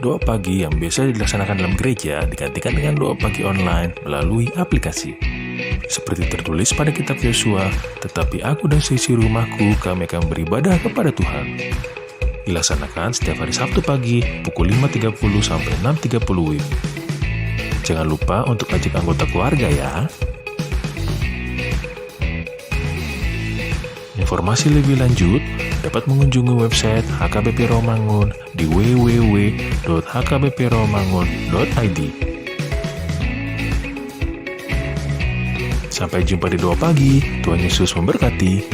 doa pagi yang biasa dilaksanakan dalam gereja digantikan dengan doa pagi online melalui aplikasi. Seperti tertulis pada kitab Yosua, tetapi aku dan seisi rumahku kami akan beribadah kepada Tuhan. Dilaksanakan setiap hari Sabtu pagi pukul 5.30 sampai 6.30 WIB. Jangan lupa untuk ajak anggota keluarga ya. Informasi lebih lanjut dapat mengunjungi website HKBP Romangun di www.hkbpromangun.id. Sampai jumpa di doa pagi. Tuhan Yesus memberkati.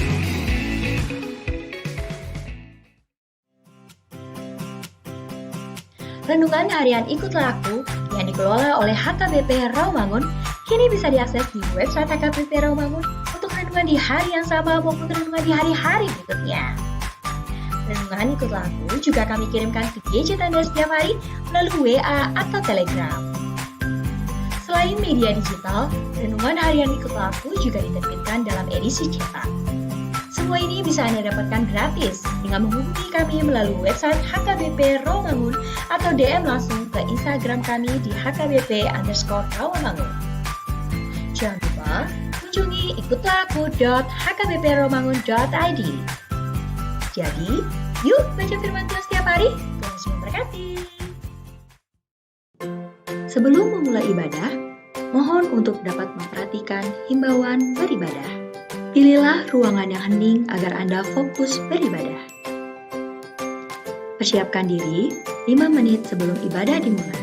Renungan harian Ikutlah Aku yang dikelola oleh HKBP Rawamangun kini bisa diakses di website HKBP Rawamangun untuk renungan di hari yang sama maupun renungan di hari-hari berikutnya. Renungan Ikutlah Aku juga kami kirimkan ke gadget Anda setiap hari melalui WA atau Telegram. Selain media digital, renungan harian Ikutlah Aku juga diterbitkan dalam edisi cetak. Semua ini bisa Anda dapatkan gratis dengan menghubungi kami melalui website HKBP Rawamangun atau DM langsung ke Instagram kami di HKBP_Rawamangun. Jangan lupa kunjungi ikutlahku.hkbpromangun.id. Jadi, yuk baca firman Tuhan setiap hari. Tuhan Yesus memberkati. Sebelum memulai ibadah, mohon untuk dapat memperhatikan himbauan beribadah. Pilihlah ruangan yang hening agar Anda fokus beribadah. Persiapkan diri 5 menit sebelum ibadah dimulai.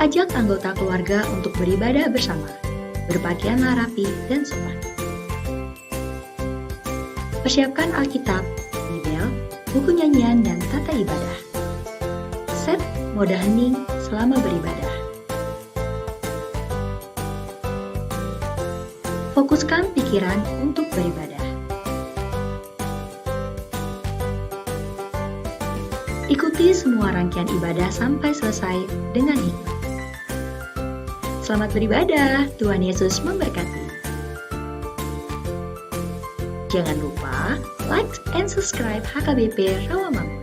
Ajak anggota keluarga untuk beribadah bersama. Berpakaianlah rapi dan sopan. Persiapkan Alkitab, Bibel, buku nyanyian, dan tata ibadah. Set mode hening selama beribadah. Fokuskan pikiran untuk beribadah. Ikuti semua rangkaian ibadah sampai selesai dengan hikmat. Selamat beribadah, Tuhan Yesus memberkati. Jangan lupa like and subscribe HKBP Rawamangun.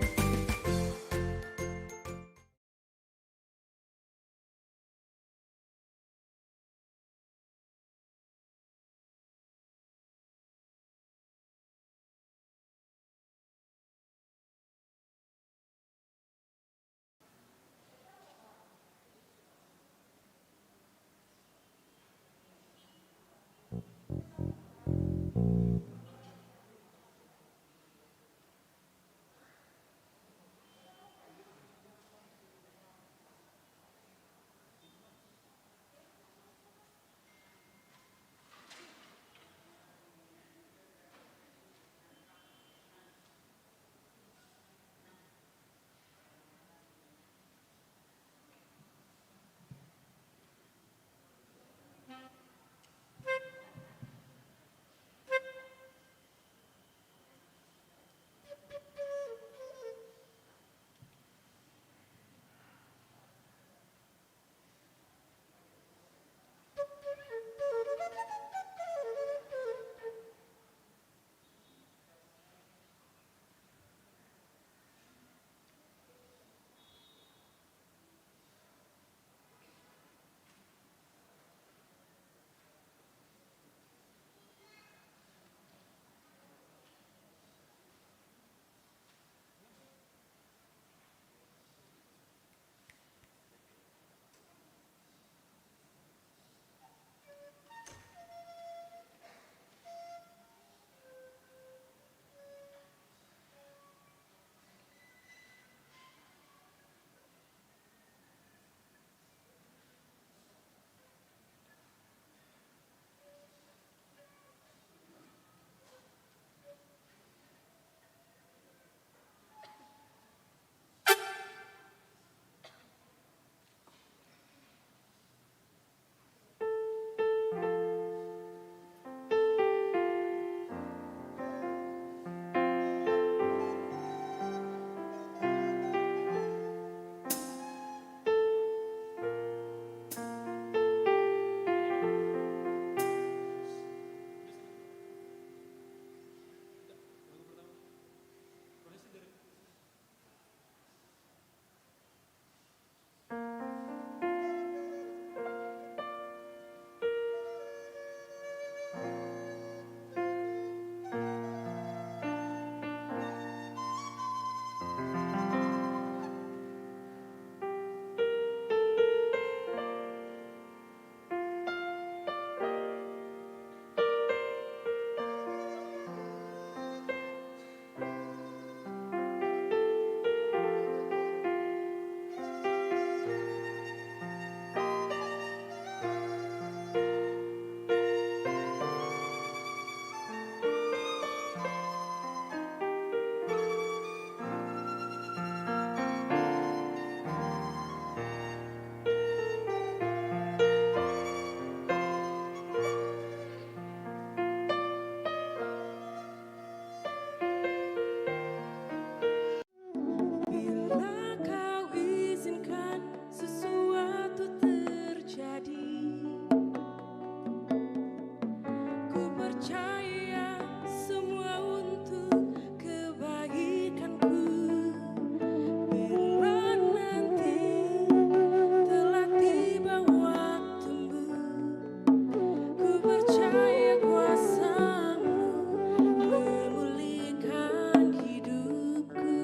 percaya semua untuk kebaikanku. Bila nanti telah tiba waktumu, ku percaya kuasa-Mu memulihkan hidupku.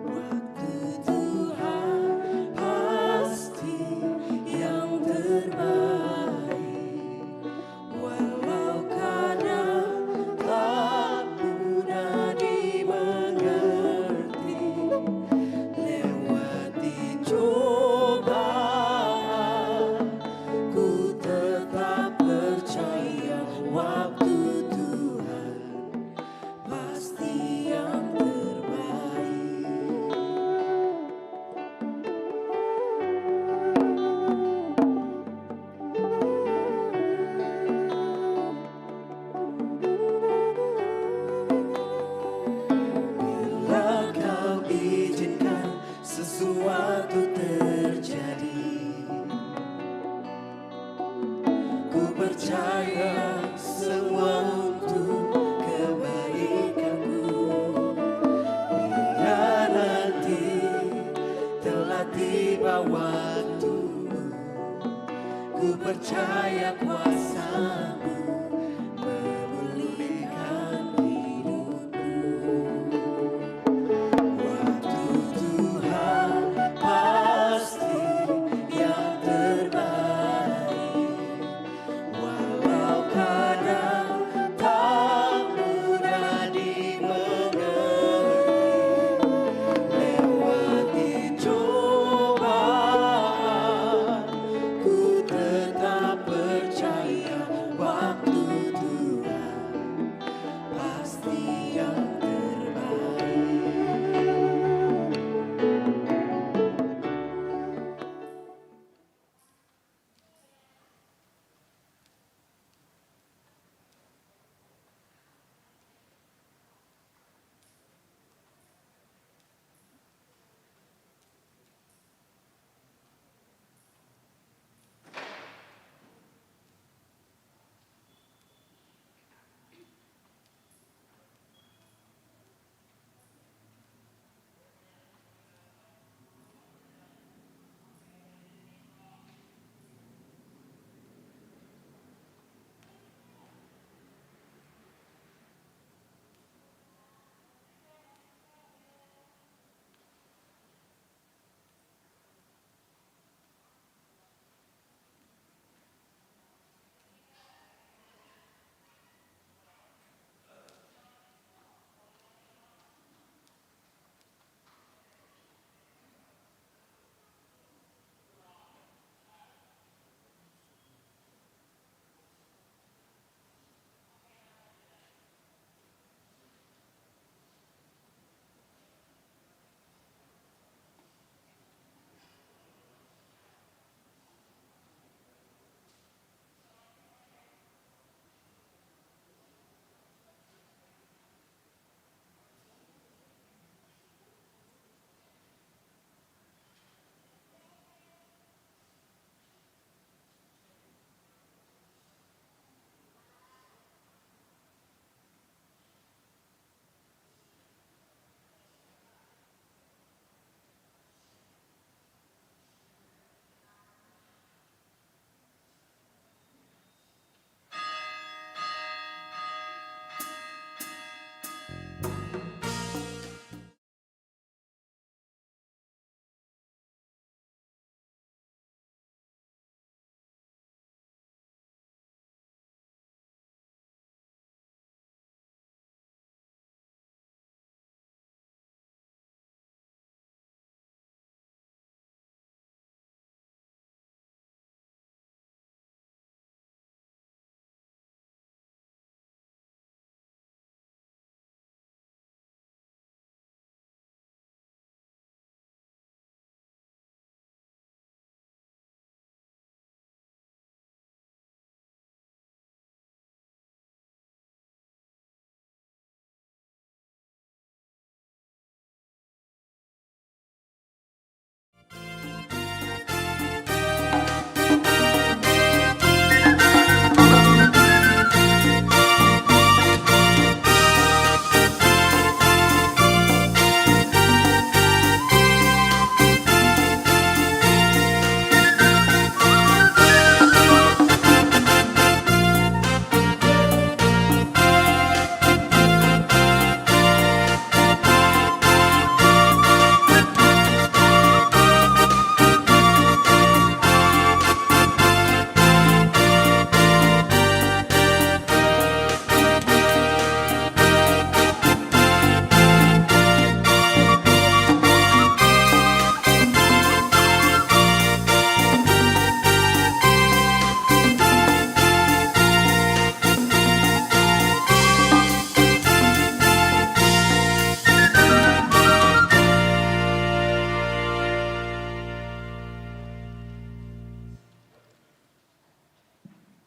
Waktu Tuhan pasti yang terbaik, walau kadang tak mudah dimengerti. Lewati cobaan, ku tetap percaya waktu Tuhan pasti yang terbaik. Bila Kau izinkan sesuatu terjadi, ku percaya semua untuk kebaikanku. Bila nanti telah tiba waktumu, ku percaya kuasa-Mu memulihkan hidupku. Waktu Tuhan pasti yang terbaik, walau kadang tak mudah dimengerti. Lewati cobaan, ku tetap percaya waktu Tuhan pasti yang terbaik.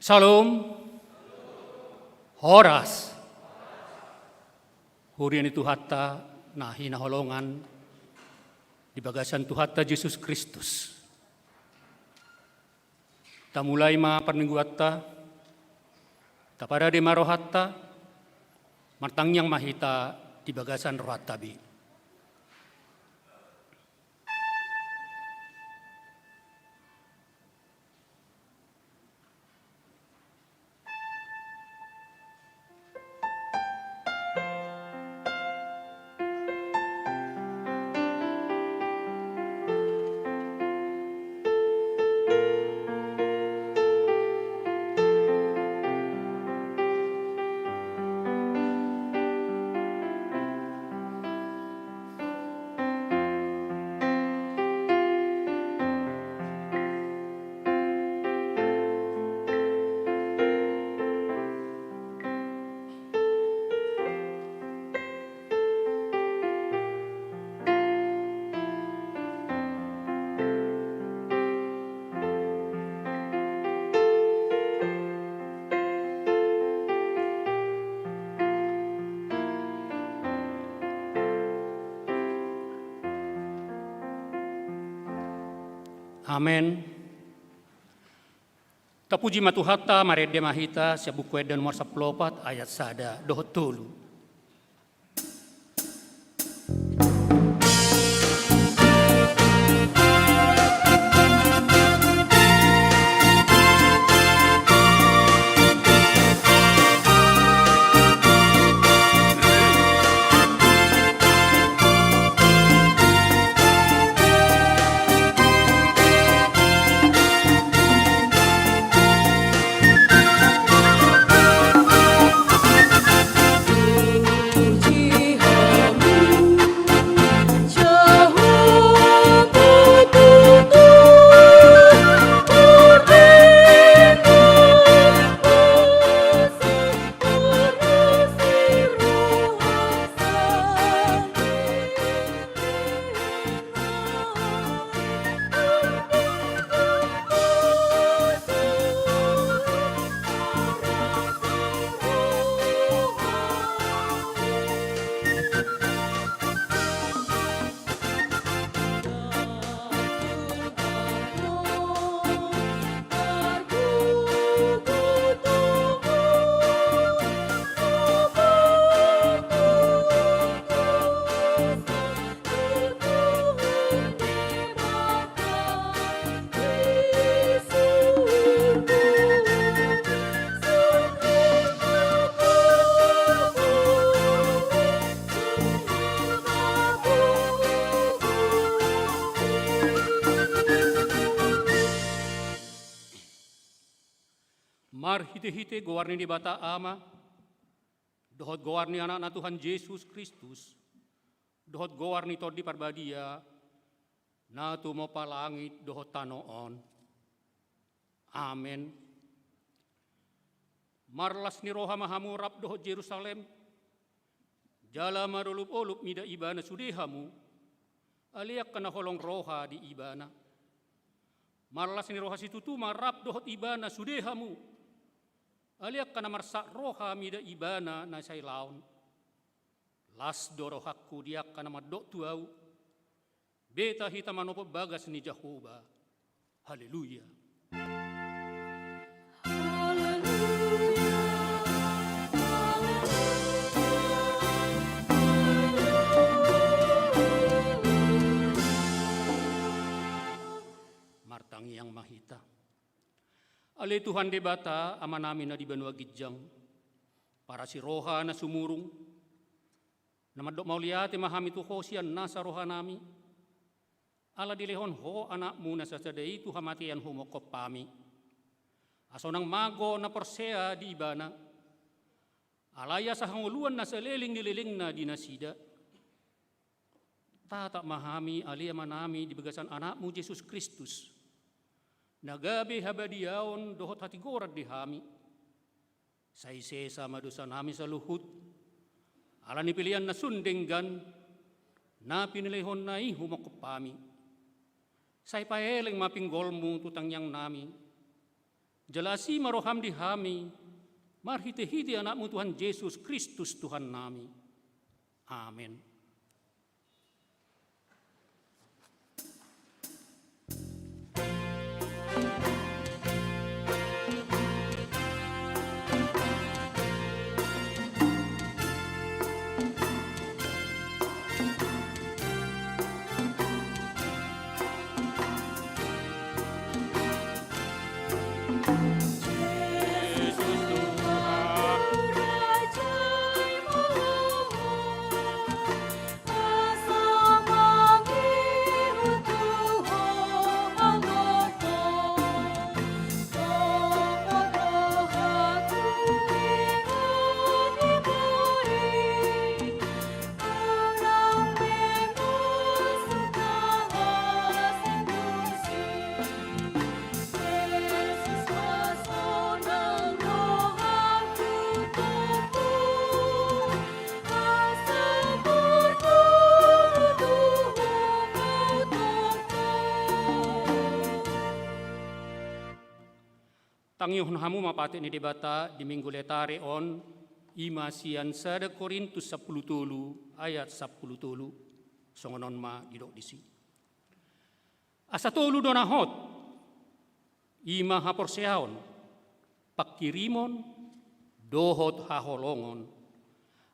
Salam. Horas. Hurian itu hatta nahi naholongan di bagasan Tuhatta Yesus Kristus. Ta mulai ma perminggu hatta, ta pada de marohatta, martang yang mahita di bagasan rohatabi. Amen. Tapuji matuhatta marede mahita sebuku dan nomor 14 ayat sada dohot tolu. Mar hite-hite gowarni di bata ama, dohot gowarni anak na Tuhan Yesus Kristus, dohot gowarni todi parbadia, na tumo palangit dohot tanoon. Amen. Marlas ni roha mahamurap dohot Jerusalem, jala marulup-ulup mida ibana sudehamu, aliak kana holong roha di ibana. Marlas ni roha situtu marap dohot ibana sudehamu, aliak kana marsak roha mida ibana na say laon. Las dorohakku diak kana madok tuau. Beta hita manopo bagas ni Jehovah. Haleluya. Martangi yang mahita. Ale Tuhan debata ama namin na di Banua Gijang, para si roha na sumurung, na madok mauliate mahami tuho siyan nasa roha nami, ala dilehon ho anak muna sa sadai tu hamatian humokop pami, aso nang mago na persea di ibana, alaya sa hanguluan na sa leling na dinasida, tatak mahami alia manami di bagasan anakmu Yesus Kristus, nagabi habadiaon dohot hati gorad di hami. Saise sama dosa nami sa luhut. Ala ni pilihan na sundenggan. Na pinilihon na ihumokopami. Say paeleng mapinggolmu tutang yang nami. Jalasi maroham dihami, marhite-hite anakmu Tuhan Yesus Kristus Tuhan nami. Amin. Tangyuhun hamu mapate ni debata di minggu letare on imasian sada Korintus 10 ayat 10 songonon ma didok disi. Asa tolu donahot ima haporseaon pakirimon dohot haholongon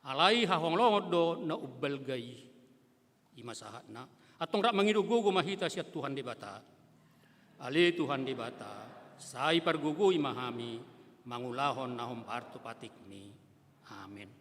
alai haholongon do na ubbalgai ima sahat na atong rak mangidugogo mahita siya Tuhan debata. Ale Tuhan debata. Sai pargugui mahami, mangulahon nahom parto patikmi. Amin.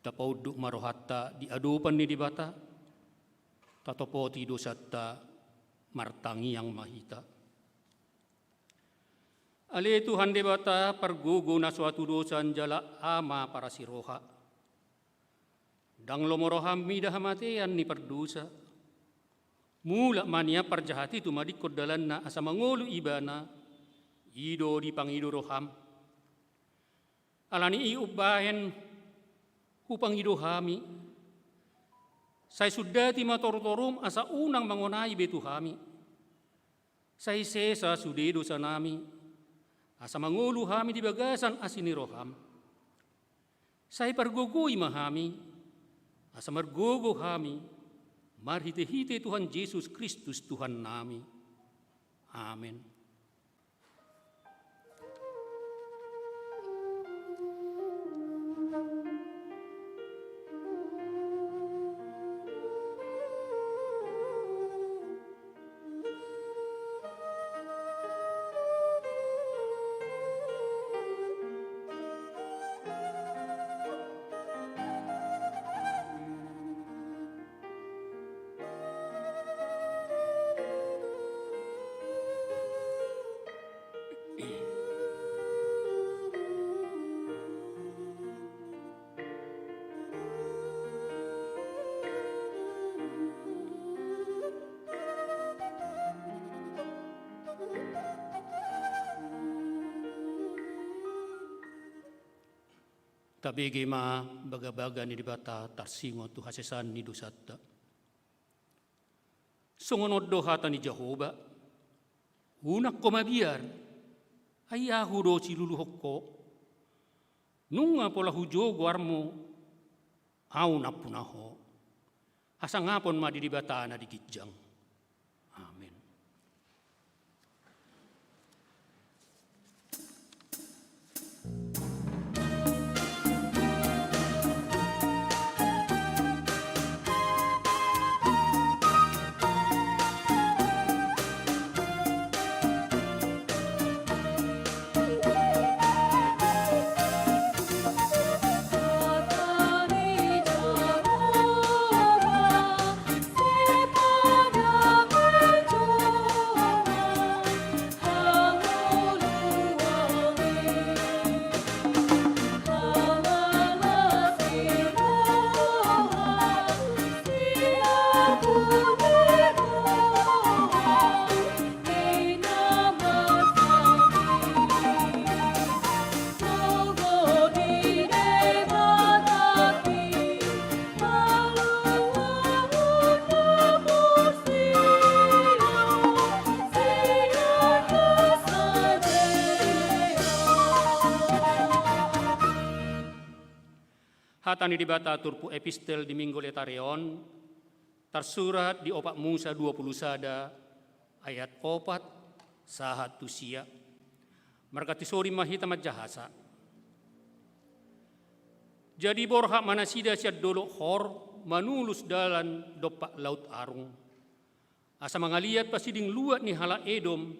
Tapauduk marohatta di adupan ni dibata, tatopoti dosatta martangi yang mahita. Ale Tuhan debata pergugu na suatu dosan jala ama para siroha. Dang lomoroham midah matian ni perdosa. Mula mania perjahati tu madikot dalan na asa mangulu ibana, ido di pangido roham. Alani iubahen hupang idohami. Saya sudah timatorum asa unang mangonai betuhami. Saya sesa sude dosa nami. Asa mangulu hami di bagasan asini roham. Saya pergugui mahami. Asa margogo hami. Marhite-hite Tuhan Yesus Kristus Tuhan nami. Amin. tabege ma baga-baga ni dibata tarsingo tu hasesan ni dosatta. Songonod do hata ni Jehovah, unak ko mabiar, ayahu do siluluhok ko, nunga pola hujo guarmo, au napunaho, hasangapon ma dibata na digijang. Amen. Hatani dibata turpu epistel di Minggu Letarion, tersurat di opak Musa 20 sada, ayat 4, sahat tusia, markati sori mahita majahasa. Jadi borha manasida siad dolo hor, manulus dalan dopak laut arung. Asa mangaliat pasiding luat ni hala Edom,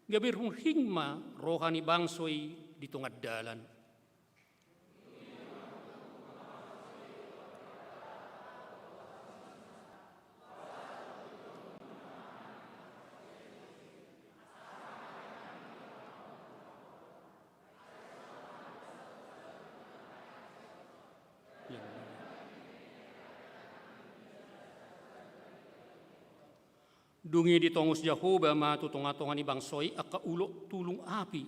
gabirhung hingma rohani bangsoi di tengah dalan. Dungi di tongus Jehovah ma tutunga-tunga ni bangsoi akka ulo tulung api.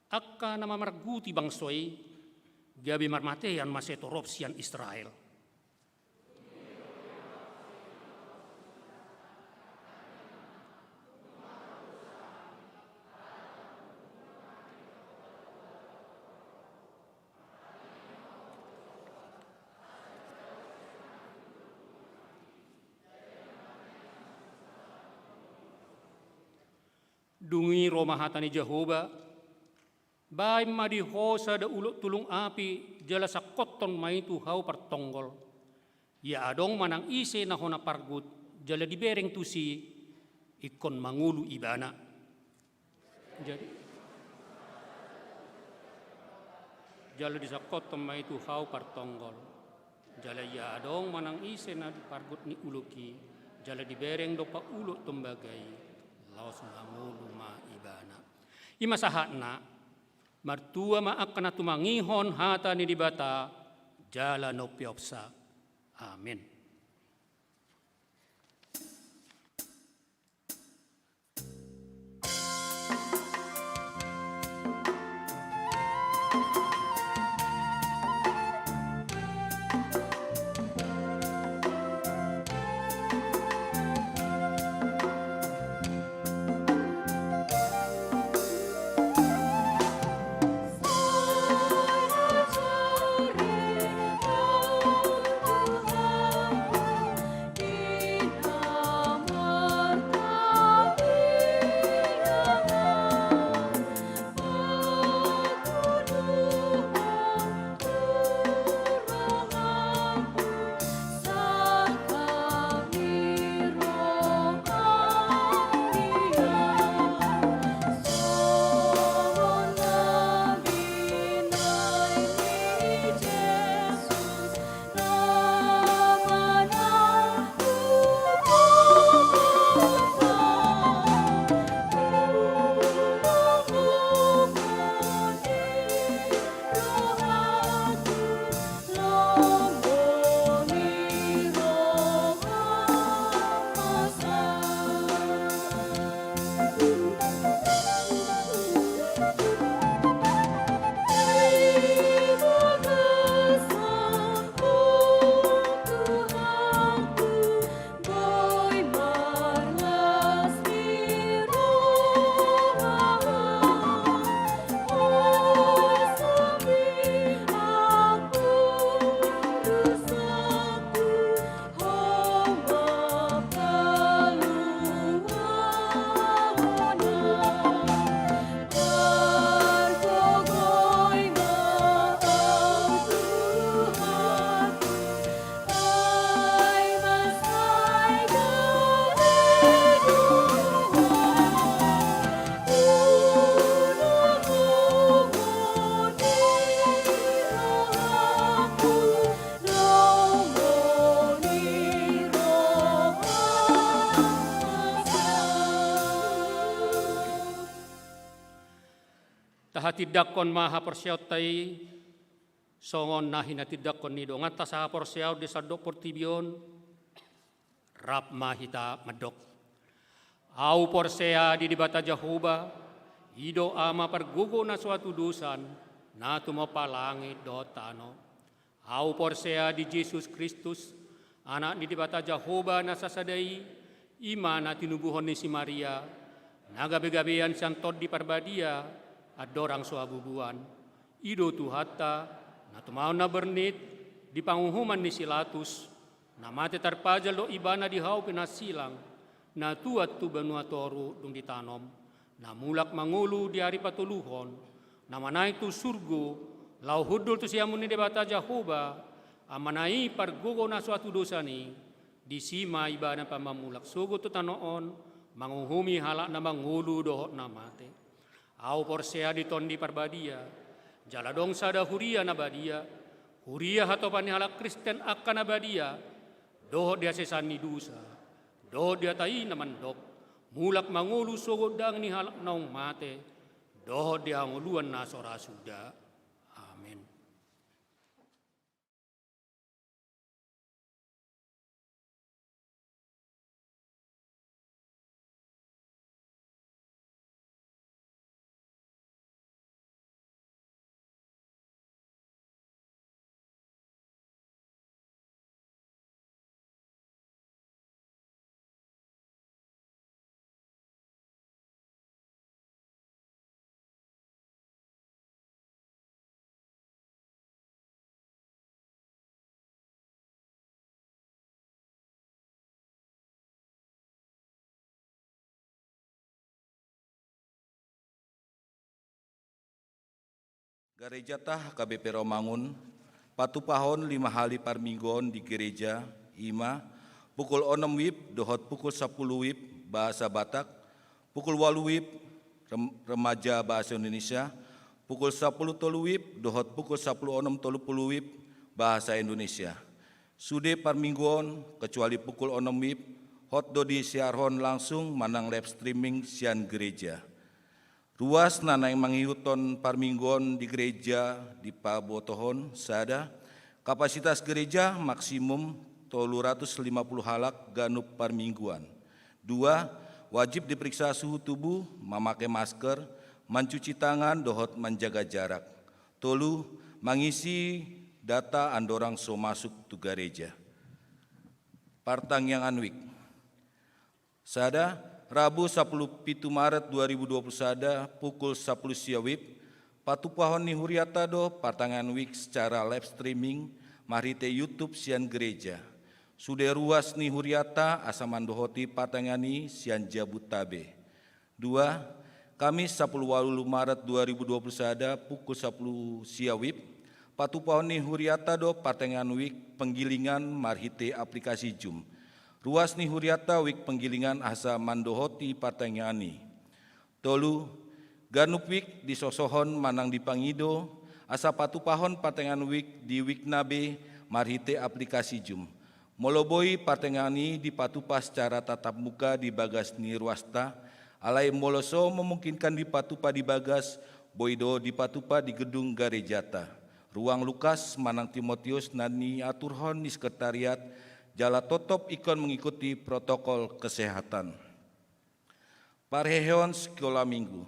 Akka nama marguti bangsoi gabi marmatean masetorop sian Israel. Dungi Roma hatani Jehovah, bai madi hosa da uluk tulung api jala sakoton maitu hau pertonggol. Ya adong manang ise na hona pargut jala dibereng tusi ikon mangulu ibana. Jadi jala disakoton maitu hau pertonggol. Jala ya adong manang ise na pargut ni uluki jala dibereng dopa uluk tembagai. Laos mangulu ma ibana. Imasahatna martua ma akana tumangihon hata ni dibata jala no piopsa. Amin. Tuhan tahati dakon maha persiautai songon nahina tidakon nido ngata saha persiau desa dok portibion rap mahita medok au porsea di dibata Jahoba ido ama pergugo na suatu dusan na tumopa langit do tano au porsea di Yesus Kristus anak di dibata Jahoba na sasadai ima na tinubuhon ni si Maria nagabe-gabean santod di parbadia adorang suabubuan ido tuhata na tumao na bernit di panghuhuman ni Silatus na mate tarpajal do ibana di hau pinasilang na tuat tu benua toru dung ditanom na mulak mangulu di hari patuluhon na manai tu surgo lau hudul tu siamun ni debata Jahoba amanai pargogo na suatu dosa ni di sima ibana pamamulak sugo tu tanoon manguhumi halak na mangulu dohot na mate au porsea di tondi parbadia jaladong sada huria na badia huria hatopan ni halak Kristen akan na badia dohot dia sesani dusa dohot dia tai na mandok mulak mangulu sugo dang ni halak naung mate dohot dia nguluan na sora suda. Amin. Gereja tah KBP Romangun, patupahon 5 hari parminggon di gereja, ima, pukul 6 wib, dohot pukul 10 wib, bahasa Batak, pukul 8 wib, remaja bahasa Indonesia, pukul 10 tolu wib, dohot pukul 10 tolu wib, bahasa Indonesia. Sude parminggon, kecuali pukul 6 wib, hot do di siarhon langsung manang live streaming sian gereja. Ruas nanang manghiuton parminggon di gereja di Pabotohon sada kapasitas gereja maksimum 350 halak ganup parmingguan. 2. Wajib diperiksa suhu tubuh, memakai masker, mencuci tangan, dohot menjaga jarak. 3. Mengisi data andorang so masuk tu gereja. Partang yang anwik. Sada Rabu 10 Maret 2021 pukul 10 siawib, patupahon ni huriata do patangan wik secara live streaming marite YouTube sian gereja. Sude ruas ni huriata asaman dohoti patangani sian Jabutabe. 2. Kamis 10 Maret 2021 pukul 10 siawib, patupahon ni huriata do patangan wik penggilingan marite aplikasi Zoom. Ruas ni huriata wik penggilingan asa mandohoti patangani. 3. Ganup wik di sosohon manang di Pangido, asa patupahon patengan wik di wik nabe marhite aplikasi Zoom. Moloboi patengani di patupa secara tatap muka di bagas ni ruasta, alai moloso memungkinkan di patupa di bagas, boido di patupa di gedung garejata. Ruang Lukas manang Timotius nani aturhon di sekretariat, jala totop ikon mengikuti protokol kesehatan. Pareheon sekolah minggu.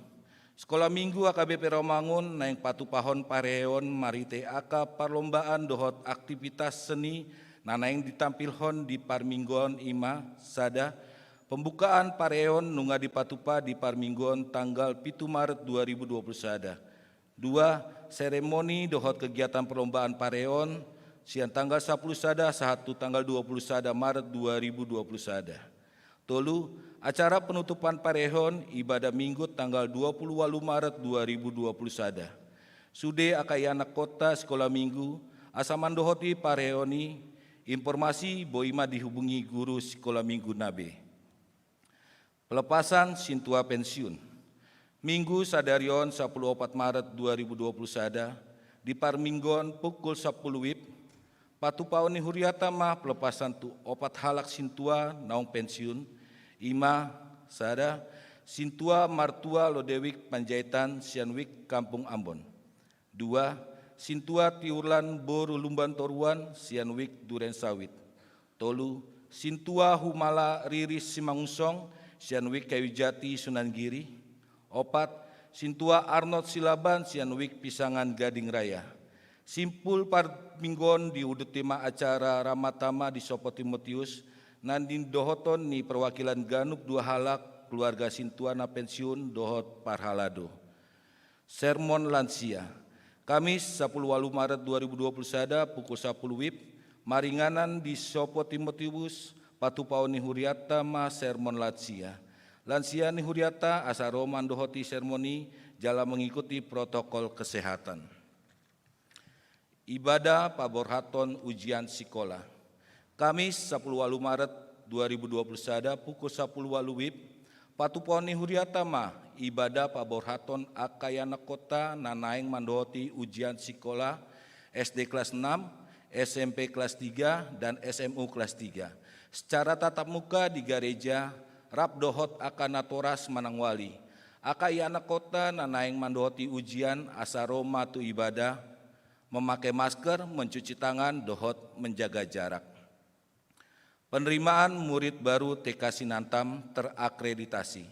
Sekolah minggu AKBP Romangun naing patupahon pareheon marite aka perlombaan dohot aktivitas seni nanaing ditampilhon di parminggon ima sada pembukaan pareheon nunga di patupa di parminggon tanggal 7 Maret 2021. 2. Seremoni dohot kegiatan perlombaan pareheon siang tanggal 10 sada satu tanggal 20 sada Maret 2020 sada. Tolu, acara penutupan parehon ibadah minggu tanggal 20 Maret 2020 sada. Sude akai anak kota sekolah minggu asaman dohoti parehoni informasi boima dihubungi guru sekolah minggu nabe. Pelepasan sintua pensiun. Minggu sadarion 14 Maret 2020 sada di Parminggon pukul 10 wib patupaon ni huriata mah pelepasan tu opat halak sintua naung pensiun ima sada Sintua Martua Lodewik Panjaitan Sianwik Kampung Ambon. 2. Sintua Tiurlan Boru Lumban Toruan Sianwik Duren Sawit. 3. Sintua Humala Riris Simangusong Sianwik Kayujati Sunan Giri. 4. Sintua Arnold Silaban Sianwik Pisangan Gading Raya. Simpul Parminggon di udut tema acara Ramatama di Sopo Timotius Nandin Dohoton ni perwakilan Ganuk Dua Halak keluarga Sintuana pensiun Dohot Parhalado. Sermon lansia. Kamis 10 Maret 2021 pukul 10 WIB maringanan di Sopo Timotius Patupao ni Huriata ma sermon lansia. Lansia ni Huriata asaroman dohoti sermoni jala mengikuti protokol kesehatan. Ibadah Paborhaton ujian sekolah. Kamis 10 Maret 2021 pukul 10 WIB Patuponi Huriata ma ibadah Paborhaton akayana kota nanaing mandohoti ujian sekolah SD kelas 6, SMP kelas 3 dan SMU kelas 3. Secara tatap muka di gereja Rabdohot Akanatoras Manangwali. Akayana kota nanaing mandohoti ujian asaroma tu ibadah memakai masker, mencuci tangan, dohot menjaga jarak. Penerimaan murid baru TK Sinantam terakreditasi.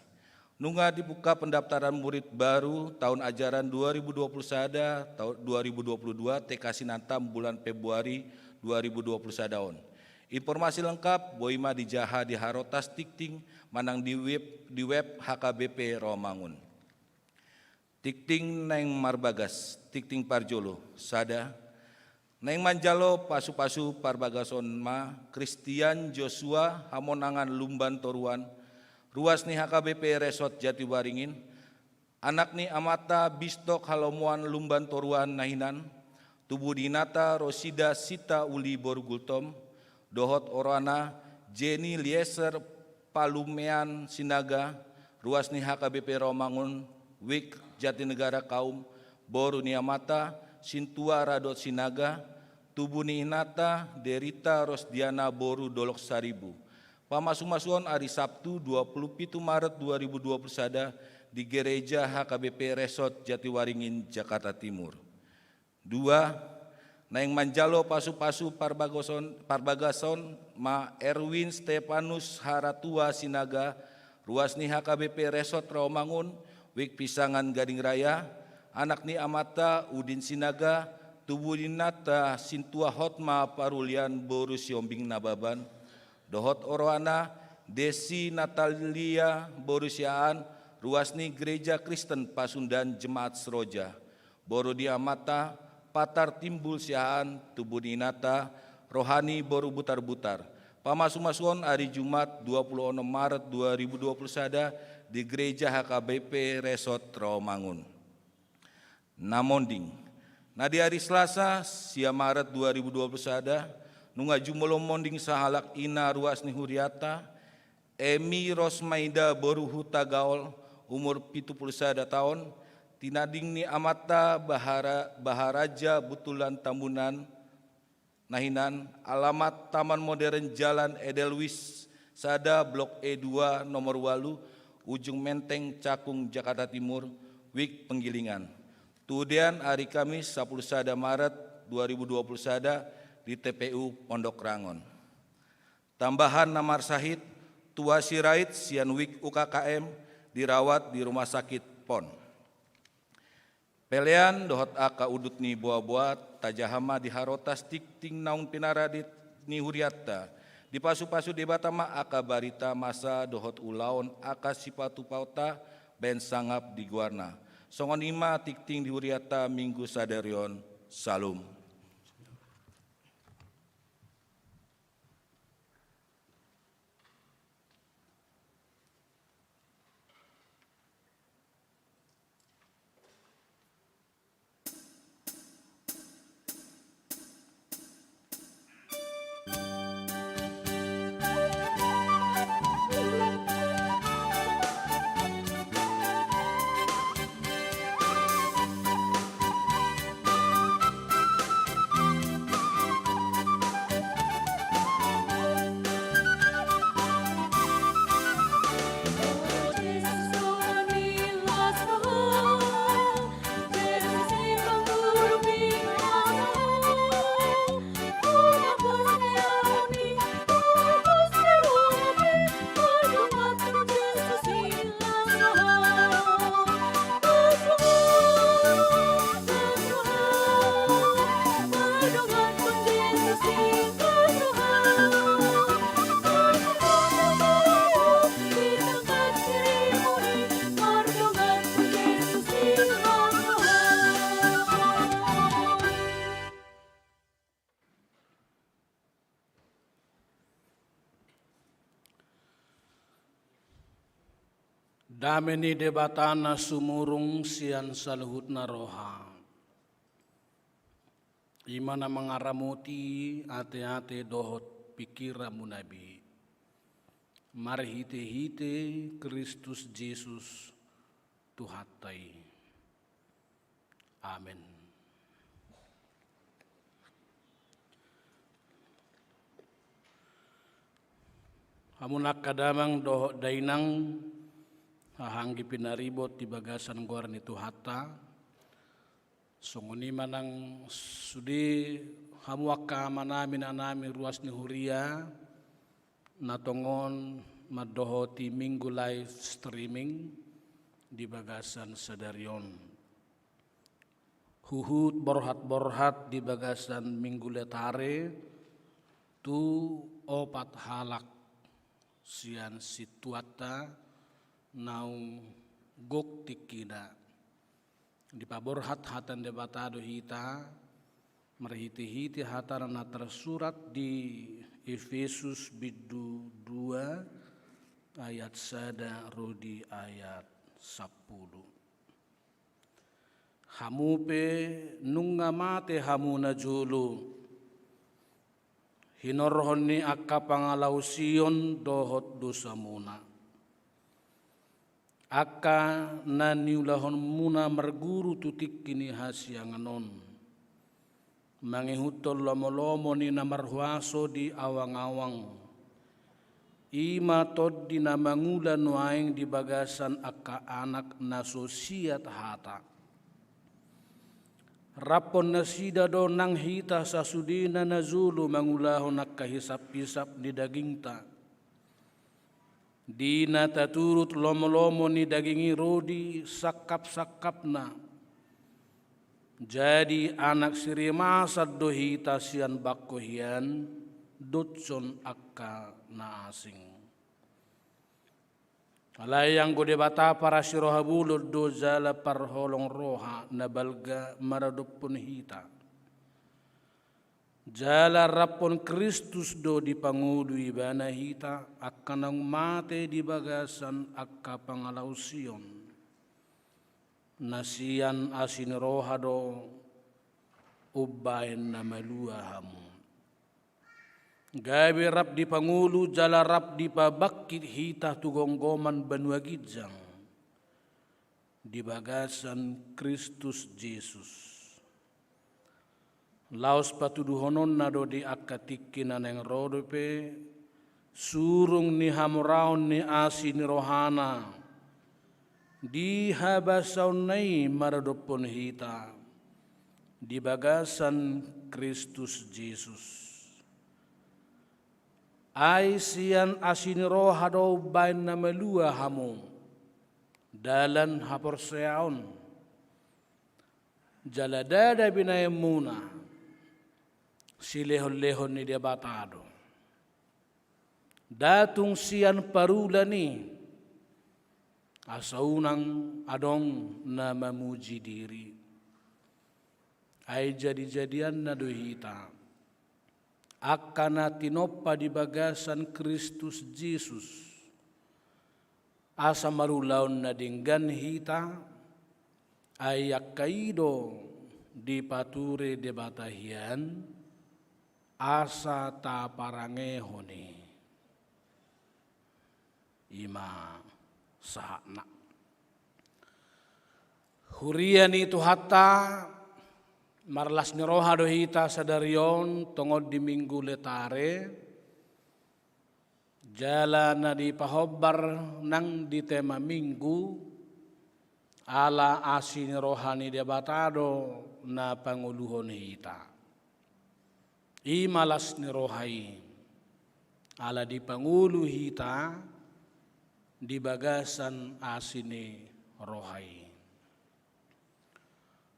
Nungga dibuka pendaftaran murid baru tahun ajaran 2021 tahun 2022 TK Sinantam bulan Februari 2021. Informasi lengkap boima dijaha di Harotas Tikting manang di web HKBP Rawamangun. Tikting neng Marbagas, Tikting Parjolo, sada neng Manjalo pasu-pasu Parbagason ma Christian Joshua Hamonangan Lumban Toruan, ruas ni HKBP Resort Jatiwaringin, anak ni Amata Bistok Halomuan Lumban Toruan Nahinan, tubuh dinata Rosida Sita Uli Borgultom, dohot Orana Jenny Lieser Palumean Sinaga, ruas ni HKBP Rawamangun, Wik Jatinegara Kaum, Boru ni Amata, Sintua Radot Sinaga, tubuh ni Inata, Derita Rosdiana Boru Dolok Saribu. Pamasung-masuan hari Sabtu 27 Maret 2021 di Gereja HKBP Resort Jatiwaringin, Jakarta Timur. 2. Naing Manjalo pasu-pasu Parbagason ma Erwin Stepanus Haratua Sinaga, ruas ni HKBP Resort Rawamangun, Wik Pisangan Gading Raya, anak ni Amata Udin Sinaga, tubuh dinata Sintua Hotma Parulian Boru Siombing Nababan, dohot Oroana Desi Natalia Boru Siaan, ruas ni Gereja Kristen Pasundan Jemaat Seroja, Boru di Amata Patar Timbul Siaan, tubuh dinata Rohani Boru Butar-Butar. Pamasung-masuan hari Jumat 26 Maret 2021 di Gereja HKBP Resort Rawamangun. Namonding. Nah di hari Selasa, sia Maret 2021, nunga jumolo monding sahalak ina ruas ni Huriata, Emi Rosmaida Boruhuta Gaol, umur 71 tahun, tinading ni Amata Baharaja Butulan Tambunan, Nahinan, alamat Taman Modern Jalan Edelwis, Sada Blok E2 nomor 8, Ujung Menteng Cakung Jakarta Timur, Wik Penggilingan. Kemudian hari Kamis 10 Maret 2021 di TPU Pondok Rangon. Tambahan Namar Sahid, Tua Sirait Sianwik UKKM dirawat di Rumah Sakit PON. Pelean dohot aka udut ni buah-buah tajahama di Harotas Tikting naung pinaradit ni Huriata. Di pasu-pasu debatama aka barita masa dohot ulaon aka sipatu pauta ben sangap di guarna. Songon ima Tikting di Huriata Minggu Sadarion. Salum. Dameni debatana sumurung sian saluhutna roha. Imana mengaramuti ate-ate dohot pikiramu nabi. Marhite-hite Kristus Yesus Tuhatai. Amin. Hamunak kadamang dohot dainang hahanggi pinaribot di bagasan guarni Tuhata. Sunguni manang sudi hamuaka manami anami ruas ni huria natongon madohoti minggu live streaming di bagasan Sadarion. Huhut borhat-borhat di bagasan minggu letare tu opat halak sian situata naung gok tikida. Di paborhat hatan debatado hita merhiti-hiti hatarana tersurat di Efesus bidu 2 ayat 1 rodi ayat 10. Hamupe nunga mate hamuna julu hinorhoni akka pangalausion dohot dosamuna. Aka naniulahon muna marguru tutik kini hasyanganon. Mangihutol lomo-lomo ni namarhuaso di awang-awang. Ima tod di namangulan waing di bagasan aka anak nasosiat hata. Rapon nasida do nang hita sasudina nazulu mangulahon nakahisap-hisap di dagingta. Dina taturut lomo-lomo ni dagingi rodi sakap-sakapna. Jadi anak sirimasad dohita sian bakohian dotson akka na asing. Alayang gode bata para sirohabulod do zala parholong roha na balga maradopon hita. Jala rapon Kristus do di pangudui bana hita akanang mate di bagasan akka pangalausion. Nasian asin roha do ubain na malua hamu. Gabi rap di pangulu jala rap di pabakit hita tugonggoman banua gijang. Di bagasan Kristus Yesus. Laos patuduhonon nado di akatikin aneng rodope surung ni hamuraon ni asi ni rohana di habasaun nai maradopon hita di bagasan Kristus Yesus. Ai sian asi ni rohado bain na melua hamu dalan haporseaon jaladada binayemuna. Si lehon-lehon ni dia batado. Datung sian parula ni asaunang adong na mamuji diri. Ay jadi-jadian na dohita. Akana tinoppa di bagasan Kristus Yesus. Asa marulaon na dinggan hita ay akaido di pature de batahian. Asa ta parangehoni ima sahana. Hurian itu hatta marlas ni roha dohita sadarion tongod di minggu letare. Jala di pahobbar nang di tema minggu ala asin rohani debatado na panguluhon hita. Imalas ni rohai ala di pangulu hita di bagasan asini rohai.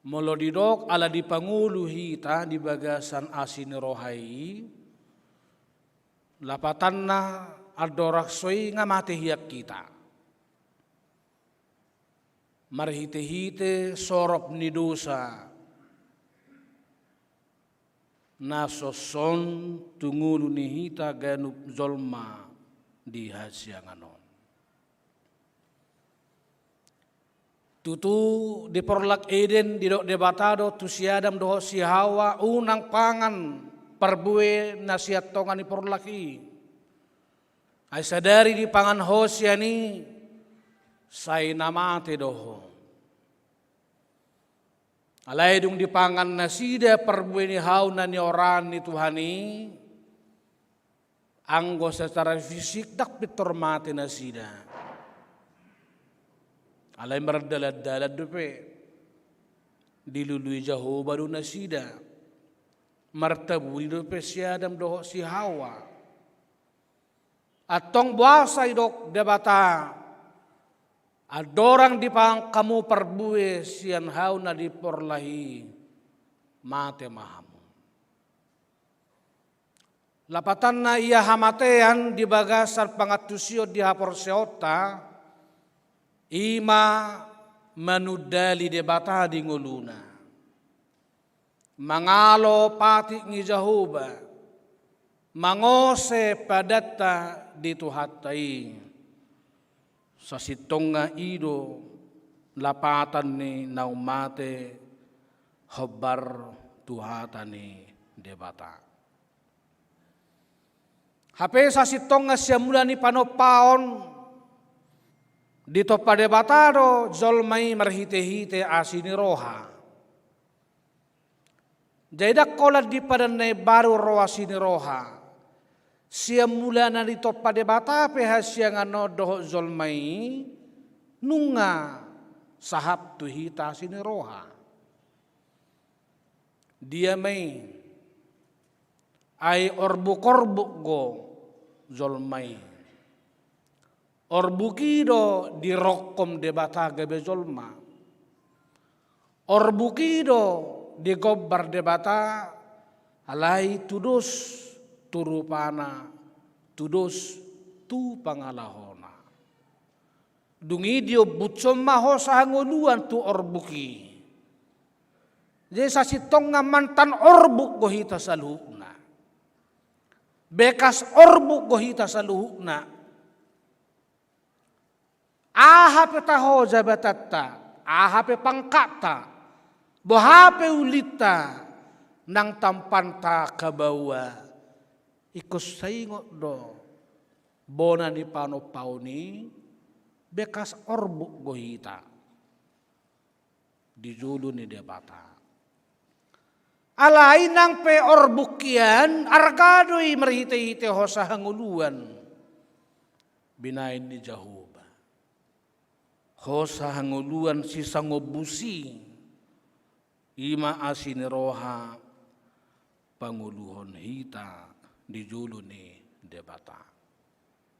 Molodidok ala di pangulu hita di bagasan asini rohai lapatanna adoraksoi ngamate hiyak kita. Marhite-hite sorop ni dosa nasoson tungulu ni hita ganup zolma di hasyanganon. Tutu di porlak Eden di dok debatado tu si Adam doho si Hawa unang pangan perbue nasihat tongan di porlaki. Ay sadari di pangan hosya ni say namate doho. Alay dung di pangan nasida perbue ni hauna ni oran ni Tuhani. Anggo secara fisik dak pitor mati nasida. Alay merdalad-dalad dupe. Dilului jauh baru nasida. Martabuli dupe si Adam doho si Hawa. Atong buasa idok debata. Adorang dipang kamu perbue sian hauna di porlahi. Mate mahamu. Lapatan na iya hamatean di bagasar pangatusio di hapor seota. Ima manudali debata di nguluna. Mangalo pati ngi Jahoba. Mangose padata di tuhatai. Sa sitonga ido lapatan ni naumate hobar tuhatan ni debata. Hape sa sitonga siya mula ni panopaon dito pa debatado zolmay marhite-hite asini roha. Jaidak kolad di padan na baru roha sini roha. Siya mula na dito pa debata peha siya nga no doho zolmay nunga sahap tu hita sini roha. Dia may ay orbuk-orbuk go zolmay. Orbukido di rokom debata gabe zolma. Orbukido di gobar debata alai tudus turupana tudus tu pangalahona. Dungi dio butsom maho sahanguluan tu orbuki. Jadi sa sitong nga mantan orbuk gohita sa luhukna. Bekas orbuk gohita sa luhukna. Ahape taho jabatatta, ahape pangkata, bohape ulita, nang tampanta kabawa, ikos saingot do, bona ni panopauni, bekas orbuk gohita, di julu ni debata. Alay nang pe orbuk kian, argadoy merhite-hite ho sa hanguluan, binain ni Jahoba. Hosa hanguluan si sangobusi ima asin roha panguluhon hita di julu ni debata.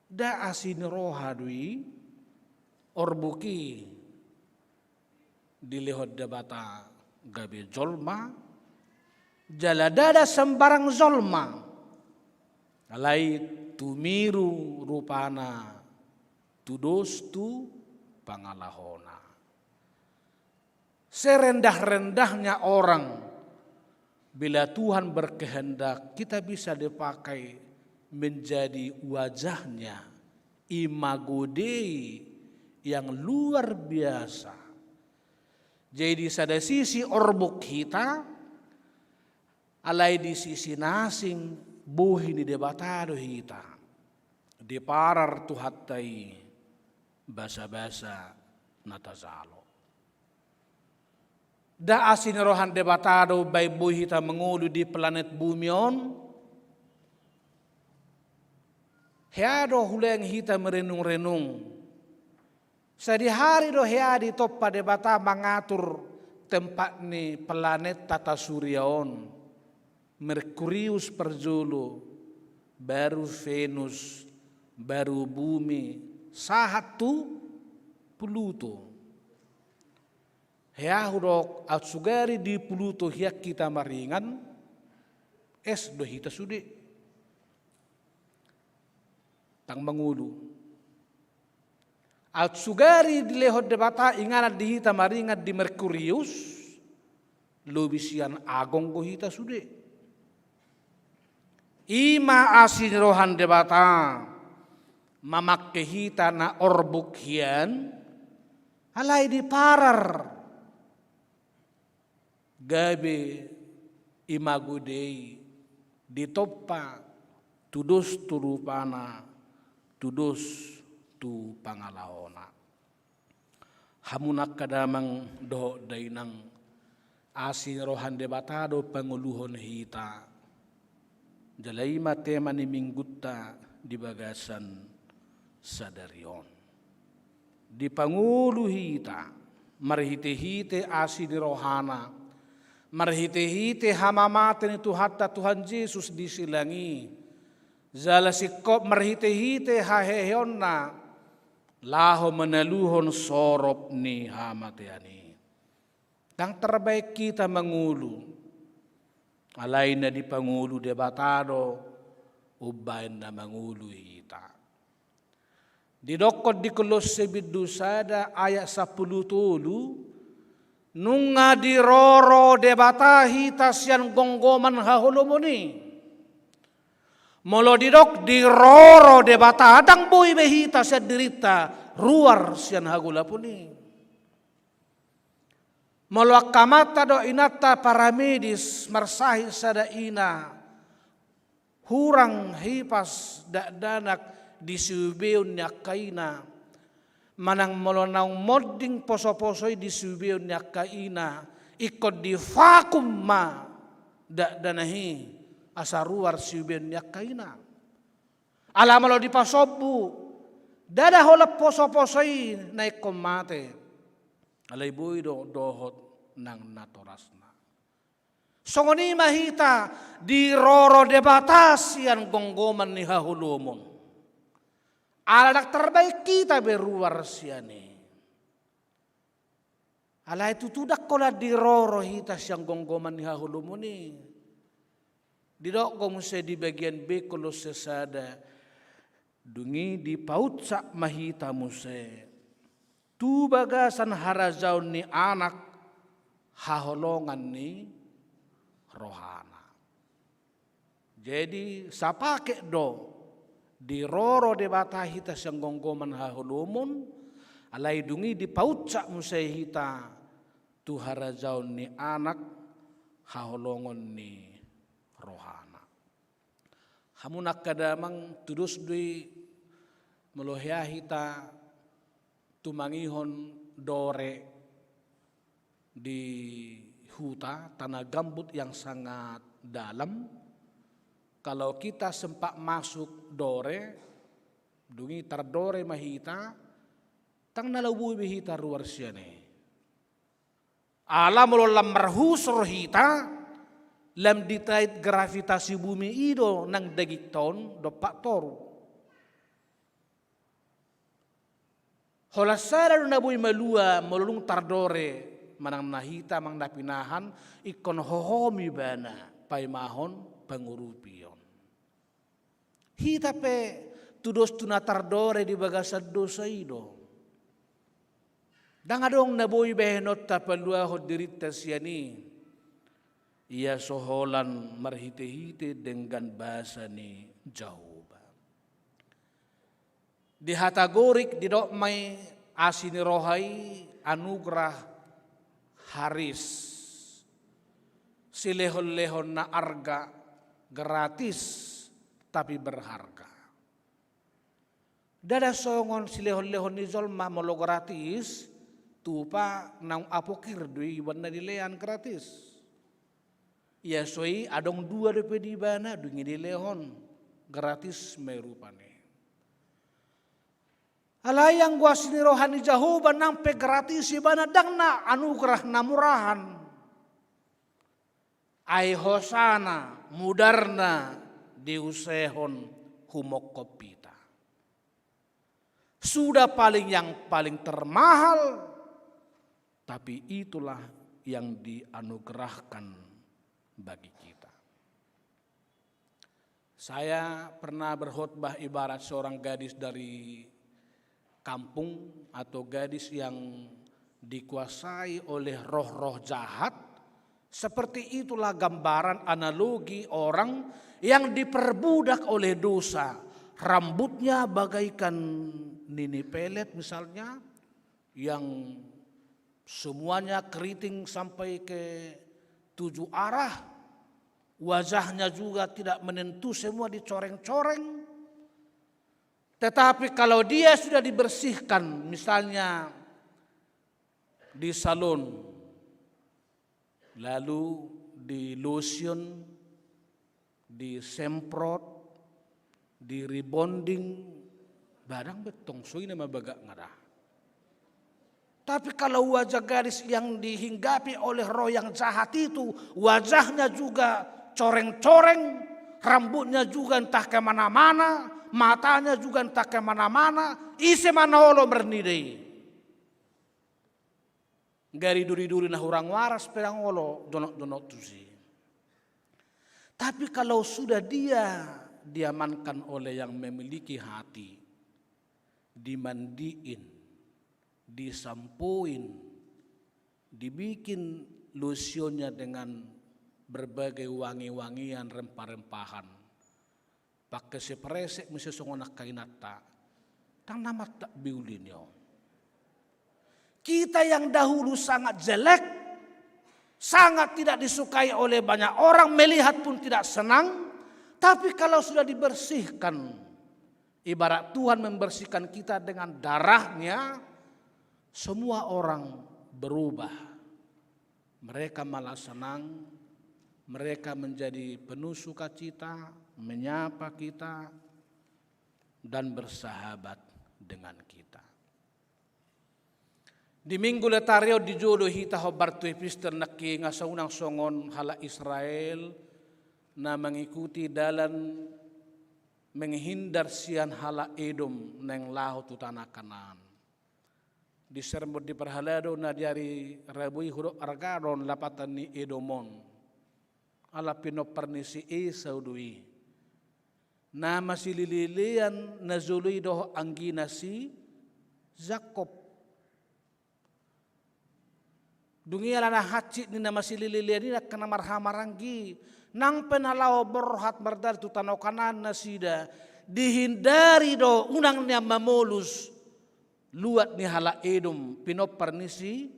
Da asin roha dui orbuki dilihot debata gabe zolma jaladada sembarang zolma alai tumiru rupana tudos tu pangalahona. Serendah-rendahnya orang, bila Tuhan berkehendak kita bisa dipakai menjadi wajahnya, imago Dei yang luar biasa. Jadi pada sisi orbuk kita, alai di sisi nasing buhi ni debatado kita, di parar tuhatai basa-basa natazalo. Da asin rohan debatado bay buhi hita mengulu di planet bumi on. Heado huleng hita merenung-renung. Sadi hari do headi toppa debata mengatur tempat ni planet tata surya on. Merkurius perjulu, baru Venus, baru bumi. Sahatu Pluto. Hea hudok atsugari di Pluto hiak kita maringan es do hita sude. Tang mangulu. Atsugari di lehot debata inganat di hita maringan di Merkurius lobisian agong go hita sude. Ima asin rohan debata mamak hita na orbuk hian alai di parar gabe imagudei ditoppa tudus turupana tudus tu pangalahona. Hamunak kadamang doh dainang asin rohan debatado panguluhon hita. Jalai mate mani minggutta di bagasan sadarion. Di pangulu hita marhite-hite asin rohana. Marhite-hite hamamaten itu hatta Tuhan Yesus disilangi. Zala sikop marhite-hite hahehonna laho menaluhon sorop ni hamateani. Yang terbaik kita mengulu. Alai na di pangulu debatado ubain na mangulu hita. Didokot di Kolose bidusada ayat 10 tulu. Nunga di roro debata hita sian gonggoman hahulumuni. Molo didok di roro debata adang boy behita sian dirita ruar sian hagula puni. Molo akamata do inata para medis marsahi sada ina hurang hipas dak danak di subeun nyakaina manang molo naung modding poso-posoi di subeun nyakaina ikut di vakum ma dak danahi asaruar subeun nyakaina ala molo di pasobu dada holap poso-posoi naik komate alai boy do dohot nang natorasna. Songoni mahita di roro debatas yang gonggoman ni hahulumon. Anak terbaik kita beruar siane. Ala itu tudak kola di roro hita yang gonggoman ni hahulumon ni. Didok gong se di bagian B kalau sesada dungi di pautsa mahita muse. Tu bagasan harazaun ni anak haholongan ni rohana. Jadi sapake do di roro debata hita yang gonggoman haholumun alai dungi di pautsa musai hita tu harazaun ni anak haholongan ni rohana. Hamunak kadamang tudus dui melohya hita tumangihon dore di huta tanah gambut yang sangat dalam. Kalau kita sempat masuk dore dungi tardore mahita tang nalawu mahita ruar siane alam lo lam marhusor hita lam ditait gravitasi bumi ido nang dagik ton do pak toru holasara na boy malua molung tardore manang nahita mang napinahan ikon hohomi bana paimahon pangurupion. Hita pe tudos tunatardore di bagasad dosa ido. Dangadong naboy behenot tapalua hodirita siani. Ia soholan marhite-hite dengan bahasa ni Jahoba. Di hatagorik di dok may asini rohai anugerah haris silehon-lehon na arga gratis tapi berharga. Dada songon silehon-lehon ni zolma molo gratis tupa nang apokir dui wanda dilean gratis. Ya soi adong dua depe di bana dungi dilehon gratis merupane. Alayang gua sini rohani Jahoba nampe gratis ibana dangna anugerah namurahan. Ai hosana mudarna diusehon humokopita. Sudah yang paling termahal tapi itulah yang dianugerahkan bagi kita. Saya pernah berkhotbah ibarat seorang gadis dari kampung atau gadis yang dikuasai oleh roh-roh jahat. Seperti itulah gambaran analogi orang yang diperbudak oleh dosa. Rambutnya bagaikan nini pelet misalnya, yang semuanya keriting sampai ke 7 arah, wajahnya juga tidak menentu, semua dicoreng-coreng. Tetapi kalau dia sudah dibersihkan, misalnya di salon, lalu di lotion, di semprot, di rebonding, barang betong so ini mabaga ngada. Tapi kalau wajah gadis yang dihinggapi oleh roh yang jahat itu, wajahnya juga coreng-coreng, rambutnya juga entah kemana-mana, matanya juga entah kemana-mana, isi mana olo bernidai. Gari duri-duri nah orang waras pedang olo donok-donok tusi. Tapi kalau sudah dia diamankan oleh yang memiliki hati, dimandiin, disampuin, dibikin lotionnya dengan berbagai wangi-wangian, rempah-rempahan, pakai sepresek mesti songonak kainata, tang nama tak biulinyo. Kita yang dahulu sangat jelek, sangat tidak disukai oleh banyak orang, melihat pun tidak senang. Tapi kalau sudah dibersihkan, ibarat Tuhan membersihkan kita dengan darahnya, semua orang berubah. Mereka malah senang, mereka menjadi penuh sukacita, menyapa kita, dan bersahabat dengan kita. Di minggu letario di jodoh hita hobartu epister naki ngasaunang songon hala Israel na mengikuti dalan menghindar sian hala Edom neng laut tanah Kanaan. Di sermut di perhalado na diari rabui huruf argaron lapatan ni Edomon. Ala pinopernisi Esau dui. Na masilililian na zului doh anggina si Jakob. Dunia lana hacit ni nama sililian ni nak kena marhamaranggi nang penalao berhat berdar tu tanau kanan nasida dihindari do unangnya mamolus luat ni hala Edom pinopernisi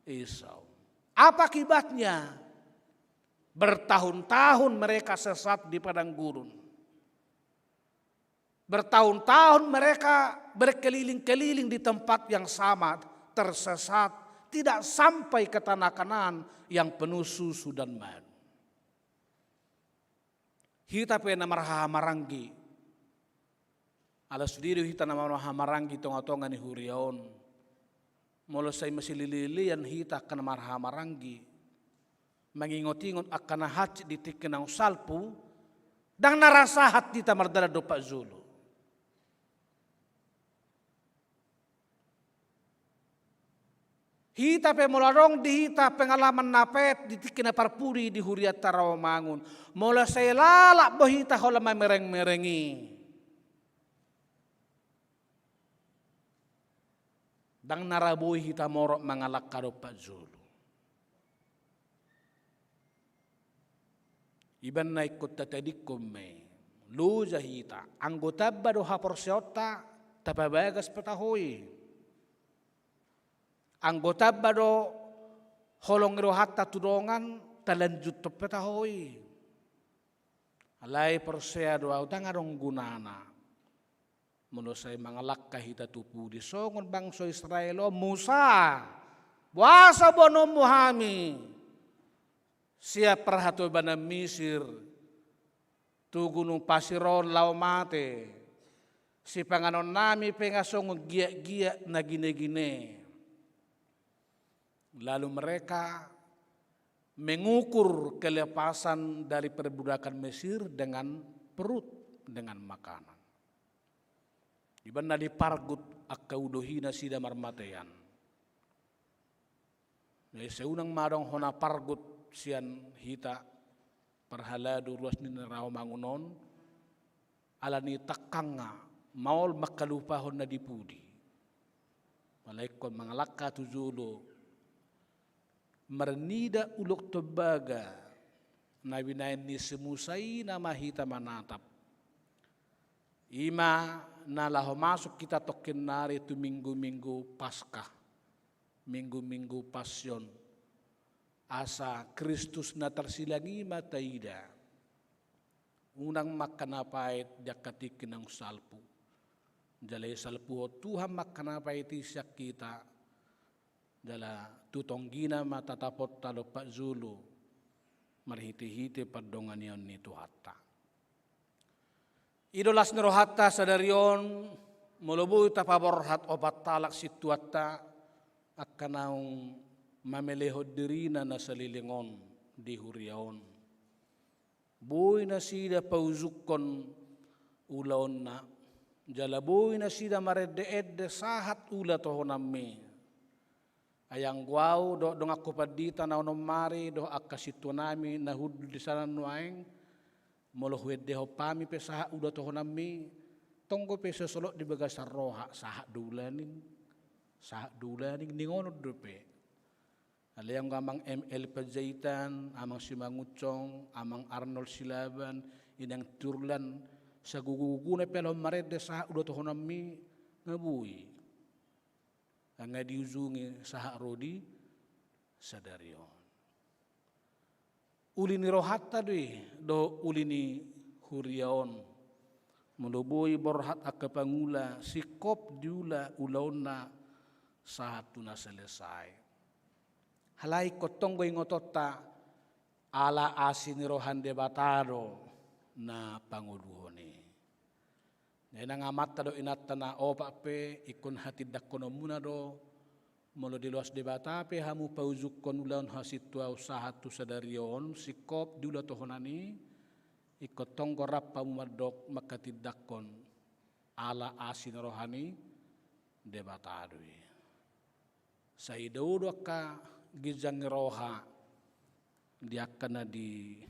Esau. Apa akibatnya? Bertahun-tahun mereka sesat di padang gurun. Bertahun-tahun mereka berkeliling-keliling di tempat yang sama, tersesat. Tidak sampai ke tanah Kanaan yang penuh susu dan madu. Hita pena marhamaranggi. Ala sendiri hita nama marhamaranggi tonga-tonga ni huriaon. Mula say masilililian hita kana marhamaranggi. Mangingot-ingot akan hati ditikin ng salpu. Dang narasahat hita mardala do pa Zulu. Hita pe molarong di hita pengalaman napet di tikina parpuri di huriat Rawamangun. Mola saya lalak bohita hola may mereng-merengi. Dang naraboy hita morok mangalak karo Pak Zulu. Iban na ikut tatadikum me. Luja hita. Anggota bado hapor seota tapabagas petahoy. Anggota bado holong rohata tudongan talanjut topetahoy. Alay persea doa utang arong gunana. Menusay mangalak kahita tupu di songon bangso Israelo Musa. Buasa bono muhami. Siap perhatu bana Misir. Tu gunung pasiron lau mate. Si panganon nami pengasong giak-giak na gine-gine. Lalu mereka mengukur kelepasan dari perbudakan Mesir dengan perut, dengan makanan. Di mana di pargut akaudohina sida marmatean. Seunang madong hona pargut sian hita perhaladu ruas ni Rawamangunon alani takanga maol makalupahon na dipudi. Malaikon mangalaka tujulo mernida ulok tebaga na winain ni semusai nama hita manatap. Ima na laho masuk kita tokin nari tu minggu-minggu Paskah. minggu-minggu pasyon, asa Kristus na tersilangi mataida, unang makanapait jakatikin ang salpu. Jalay salpu o Tuhan makanapait isyak kita, jala tutonggina matatapot talo Pak Zulu, marhiti-hiti padongan yon ni Tuhata. Idolas ni rohata sadarion, mulubuy tapaborhat opat talak situata, akanaung mamelehod dirina na salilingon di huriaon. Buhay na sida pauzukon ulaon na, jalabuhay na sida maredde-edde sahat ula toho nami. Ayang guaw do dong ako padita na onomari do akasito nami na hudul di sana nuaeng, molohuedde ho pami pe sahat ula toho nami, tonggo pe sesolok di bagasar roha sahat dulaning ningonod do pe. Alayang amang ML Pajaitan, amang Simangucong, amang Arnold Silaban, inang turlan sa gugugu na pelo marede sa ulo to honami ngabuhi. Ang nga diuzungi sa Rodi sa Darion. Uli ni rohata do uli ni huriaon. Muluboy borhat akapangula sikop diula ulaon na sa hatu na selesai. Halay kotong goy ngotota ala asin rohan debatado na panguluhoni. Nang amat do inata na opa pe ikon hatid dakono muna do molo di luas debata pe hamu pauzuk konulan hasitwa usaha tu sadarion sikop diula tohonani ikotong gorap pamumadok makatid dakon ala asin rohani debatado. Sa idaudo ka gizang roha dia kana di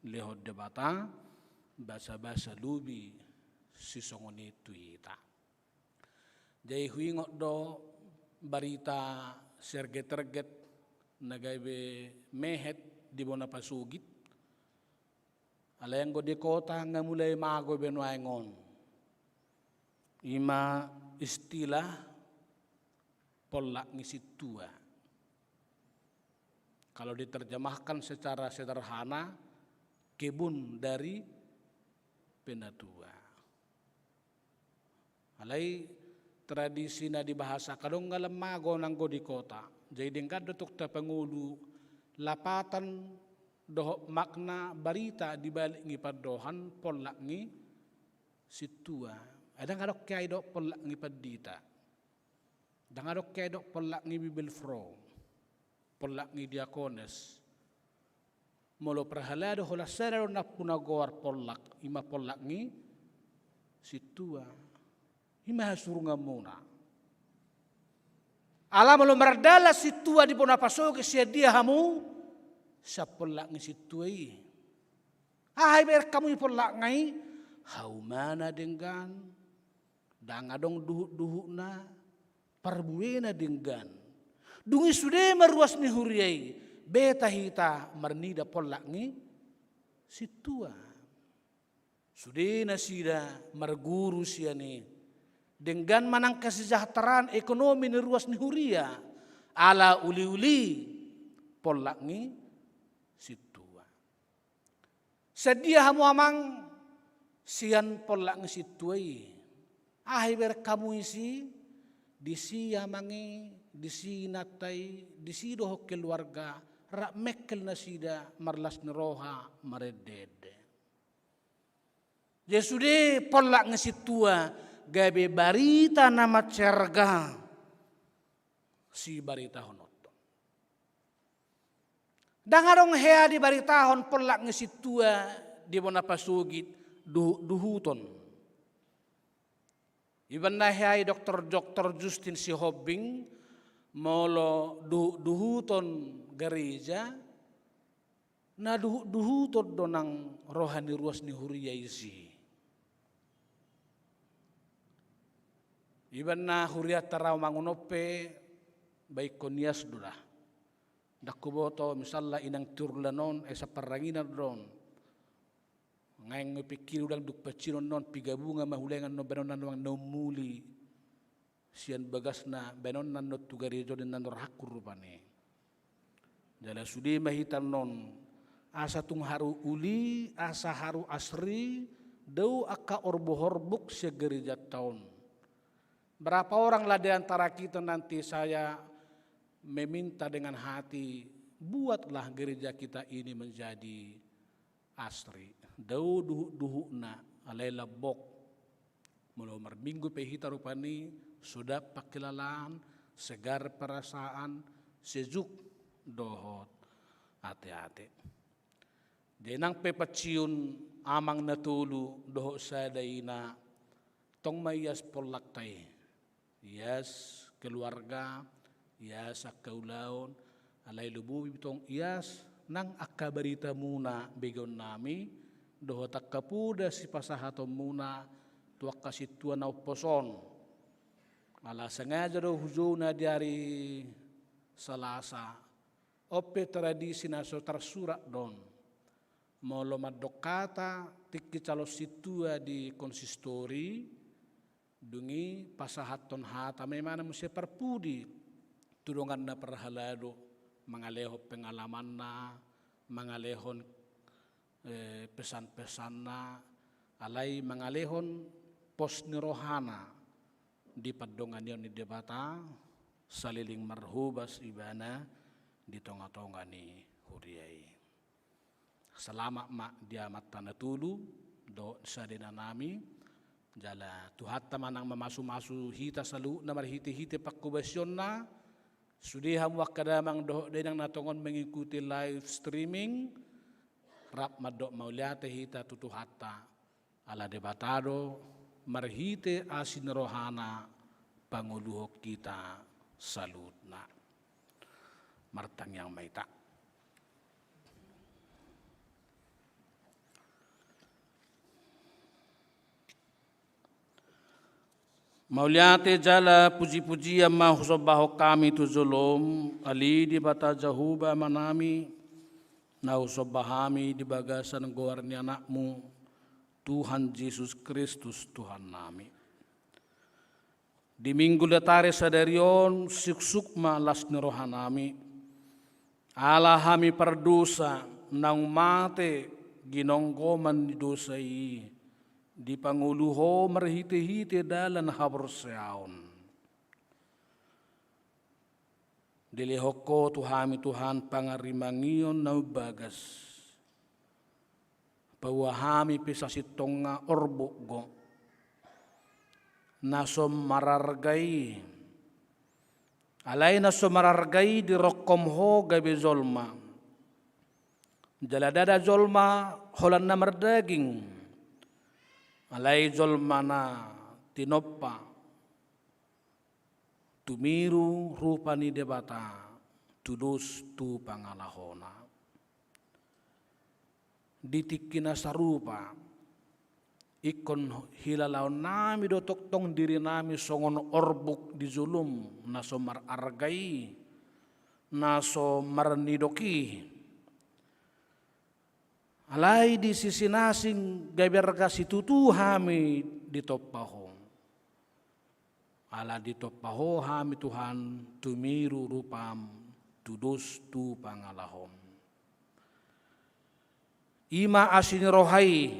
lehod debata basa-basa lubi sisongoni tuita. Jai huingot do barita serget-terget nagaybe mehet di bona pasugit. Alayang go di kota nga mulai mago benuaingon. Ima istilah polak ngisitua. Kalau diterjemahkan secara sederhana, kebun dari penatua. Alai tradisi na dibahasa kadong ngalemago nang go di kota. Jadi dengkad dotok ta pangulu lapatan doh makna barita dibalik ngi padohan polak ngi situa. Ada ngadok kaya dok polak ngi padita. Dan ngadok kaya dok polak ngi bibel fro. Polak ni diakones molo perhalado hola serero na punagor polak ima polak ni situa ima surunga muna ala molo mardala situa di pona pasoge sia dia hamu sa polak ni situai ahai ber kamu polak ngai haumana denggan dangadong duhu na parbuena denggan dungi sude maruas ni huriai beta hita marnida polak ni situa sude na sida marguru sia ni dengan manang kesejahteraan ekonomi ni ruas ni huria ala uli-uli polak ni situa sedia hamu amang sian polak ni situai ahai ber kamu isi disi amangi disi natai disi doh keluarga rak mekel nasida marlas neroha maredede. Jesude polak ngesitua gabe barita nama cerga si barita honoto. Dangarong hea di baritahon polak ngesitua di bona pasugit duhuton. Iban nahai dokter Justin si Hobbing molo duhuton gereja na duhuton donang rohani ruas ni huria isi. Iban na huria taraw mangunope baik konias dula. Dakuboto misalla inang turlanon sa paranginan don. Ngayon pikir udang duk pacinon non pigabunga mahulengan no benonan wang no muli sian bagasna benon nan not tugarejo den nan rakur rupane. Jala sudi mahitan non asa tung haru uli asa haru asri dau akka orbo horbuk segereja tahun. Berapa orang lah di antara kita nanti saya meminta dengan hati, buatlah gereja kita ini menjadi asri. Dau duhuna alela bok. Mulai minggu pehita rupani sudah pakilalan, segar perasaan, sejuk dohot ate-ate. Denang pepaciun amang natulu dohot sadaina tong mayas polaktai. Ias keluarga, ias akaulaon, alay lububi tong ias nang akabarita muna begon nami dohot akapuda si pasahato muna tuak kasih tuan au poson. Ala sengaja do huzuna di hari Selasa. Ope tradisi naso tersurat don. Molo madokata tiki calo situa di konsistori dungi pasahaton hata memang mesti perpudi tudongan na perhalado mangaleho pengalaman na mangalehon pesan-pesan na alai mangalehon pos nirohana di padongan yon di debata saliling marhubas ibana di tonga-tonga ni huriai. Selama mak dia matana tulu do sadena nami jala tuhat tamanang mamasu-masu hita salu namar hiti-hiti pakubasyon na sudiham wakadamang do denang natongon mengikuti live streaming rap madok mauliate hita tutuhatta ala debatado marhite asin rohana panguluhok kita salutna martang yang maita. Mauliate jala puji-puji yang mahusobaho kami tu zulum ali di bata jahuba manami nausobahami di bagasan goarni anakmu Tuhan Yesus Kristus Tuhan nami. Di minggu letare sadarion siksukma las nirohanami ala hami perdosa nang mate ginonggoman di dosai di panguluho merhite-hite dalan haberseaon. Dilihoko tuhami Tuhan pangarimangion nau bagas. Pawahami pisasitonga orbokgo. Nasom marargai. Alay nasom marargai di rokomho gabe zolma. Jaladada zolma holan na merdaging. Alay zolmana tinoppa tumiru rupani debata tudus tu pangalahona ditikina sarupa ikon hilalaw nami do toktong diri nami songon orbuk di zulum naso marargai naso marnidoki alai di sisi nasing gaberga situtu hami ditoppaho. Ala ditoppaho hami Tuhan tumiru rupam tudus tu pangalahom. Ima asin rohai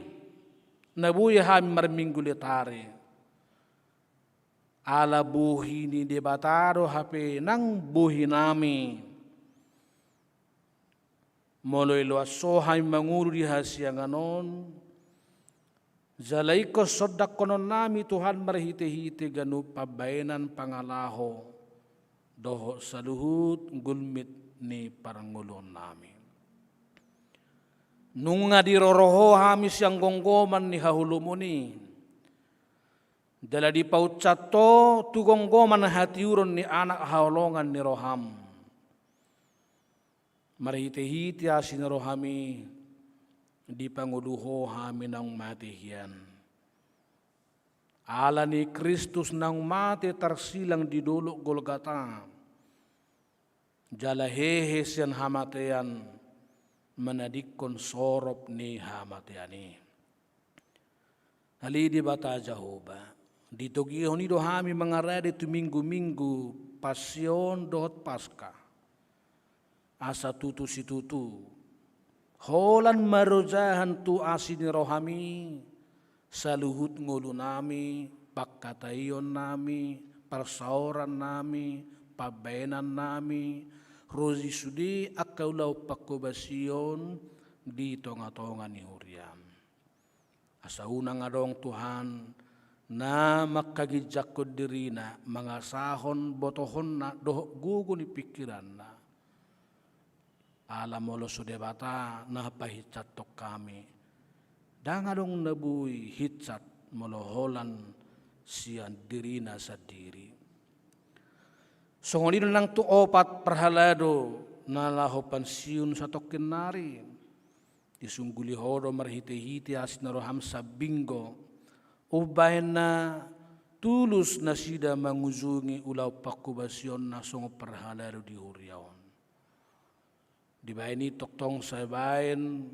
nabuya hami marminggu letare. Ala buhi ni debataro hape nang buhi nami. Moloy loasohay mangulu di hasyanganon zalaiko sodak konon nami Tuhan marhite-hite ganu pabainan pangalaho doho saluhut gulmit ni parangulon nami nunga diroroho hamis yang gonggoman ni hahulumuni dala di paucato tu gonggoman hatiuron ni anak haulongan ni roham marhite-hite asin rohami di panguluho hami nang matihian. Ala ni Kristus nang mati tersilang di dulu Golgata. Jala hehe sian hamatean menadikon sorop ni hamateani. Hali di bata Jahoba. Di togihon ido hami mangarade tu minggu-minggu pasion dohot Paskah. Asa tutu si tutu. Holan marojahan tu asini rohami. Saluhut ngulu nami, pakkatayon nami, persauran nami, pabenan nami, rozi sudi akaulau pakobasion di tonga-tonga ni huriam. Asa unang adong Tuhan na makagijakod dirina mangasahon botohon na doh gugu ni pikiran na. Alam molo sudebata na pahicat tok kami. Dangadong nabui hitcat moloholan sian dirina sa diri. Songonino lang tu opat perhalado na laho pansiun sa tokinari. Disungguli hodo marhite-hite asin roham sa binggo. Ubahin na tulus na sida manguzungi ulaw pakubasyon na songo perhalado di huriaon. Di baini toktong sa bain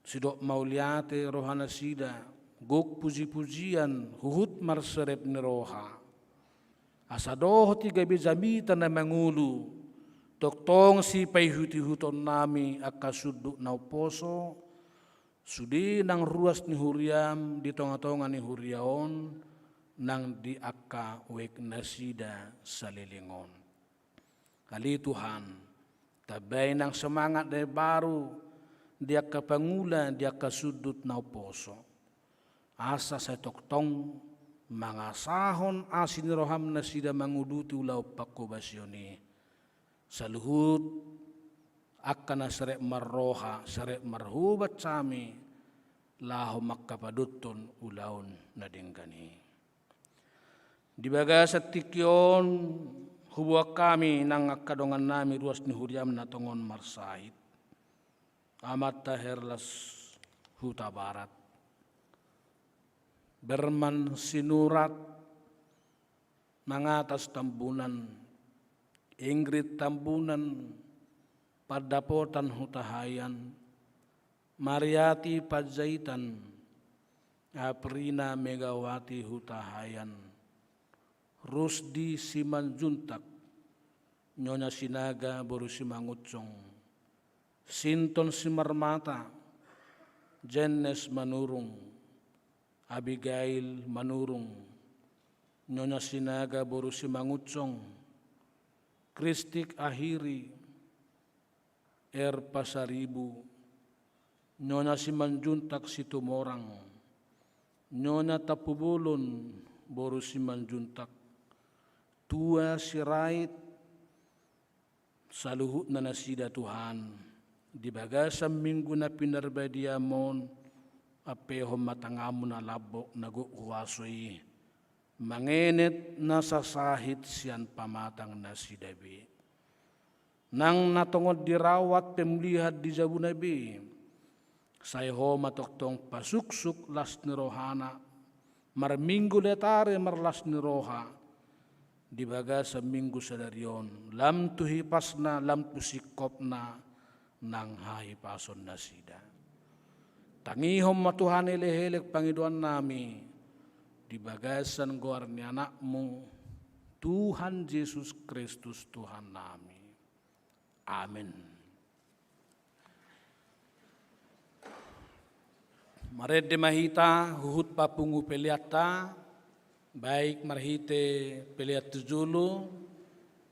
sidok mauliate rohana sida gok puji-pujian huhut marserep ni roha. Asadoh tiga bezamita na mangulu toktong si payhuti-huton nami akasuduk nau poso sudi nang ruas ni huriam di tonga-tonga ni huriaon nang di akka wek nasida salilingon. Kali Tuhan tabay nang semangat dari baru dia ka pangula dia ka sudut nau poso. Asa sa toktong mangasahon asin roham na sida manguduti ulaw pakobasyoni. Saluhut akan na sarek marroha sarek marhubat sami laho makkapadutton ulaon na dinggani. Di bagasat tikyon hubuak kami nang akadongan nami ruas ni huriam na tongon marsahit. Amat taherlas huta barat. Berman sinurat mangatas tambunan. Ingrid tambunan padapotan hutahayan. Mariati Pajaitan. Aprina Megawati hutahayan. Rusdi Simanjuntak. Nyonya Sinaga Boru Simangutsong. Sinton Simarmata. Jennes Manurung. Abigail Manurung. Nyonya Sinaga Boru Simangutsong. Kristik Ahiri. Pasaribu. Nyonya Simanjuntak Situmorang. Nyonya Tapubulon Boru Simanjuntak. Tua Sirait. Saluhut na nasida Tuhan. Di bagasam minggu na pinarbadiamon. Apeho matangamu na labok nagukuwasoy. Mangenet na sasahit siyan pamatang na si Dabi. Nang natungod dirawat pemlihat di Jabunabi. Sayho matoktong pasuksuk las ni rohana. Marminggu letare marlas ni roha. Di baga sa minggu sadarion. Lam tuhipas na lam tusikop na nang hahipason na sida. Tangihom matuhan elehelek Pangiduan nami. Di bagasan goar ni anakmu, Tuhan Yesus Kristus Tuhan nami. Amin. Marede mahita huhut papungu peliata, baik marhite peliat tujulu,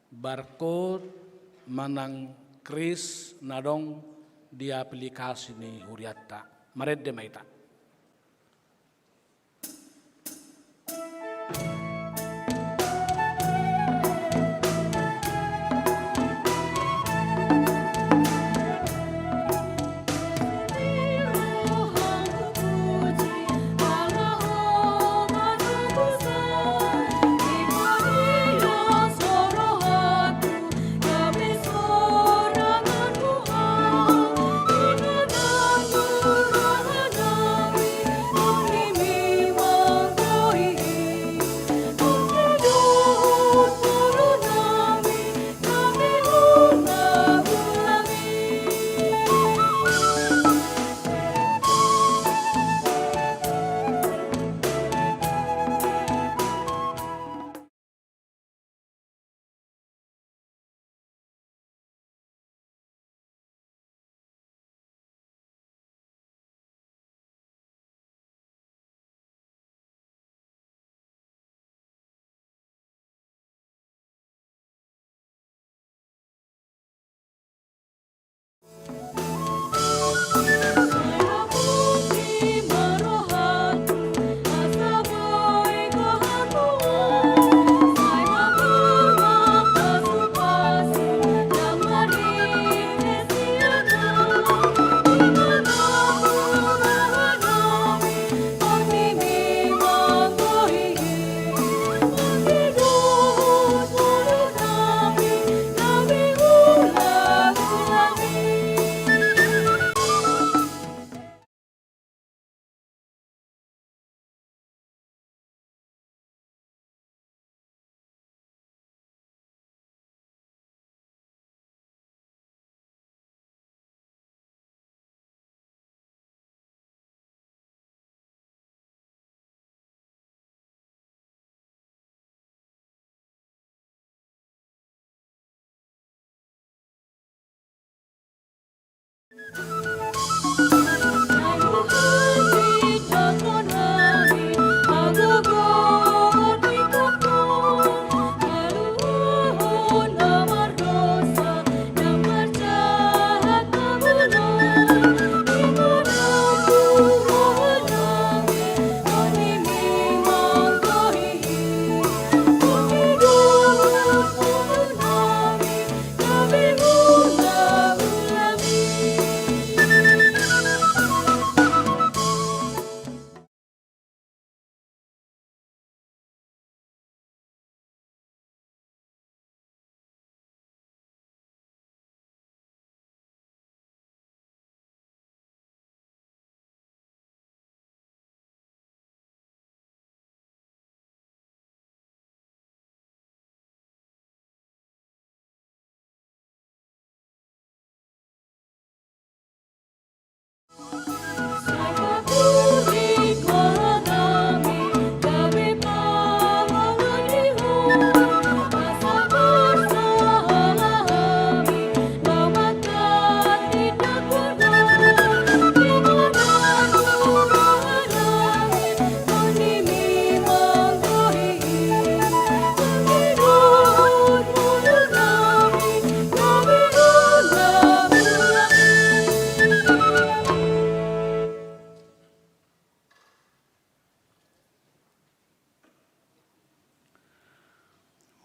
barcode manang kris nadong di aplikasi ni huriata. Marede mahita.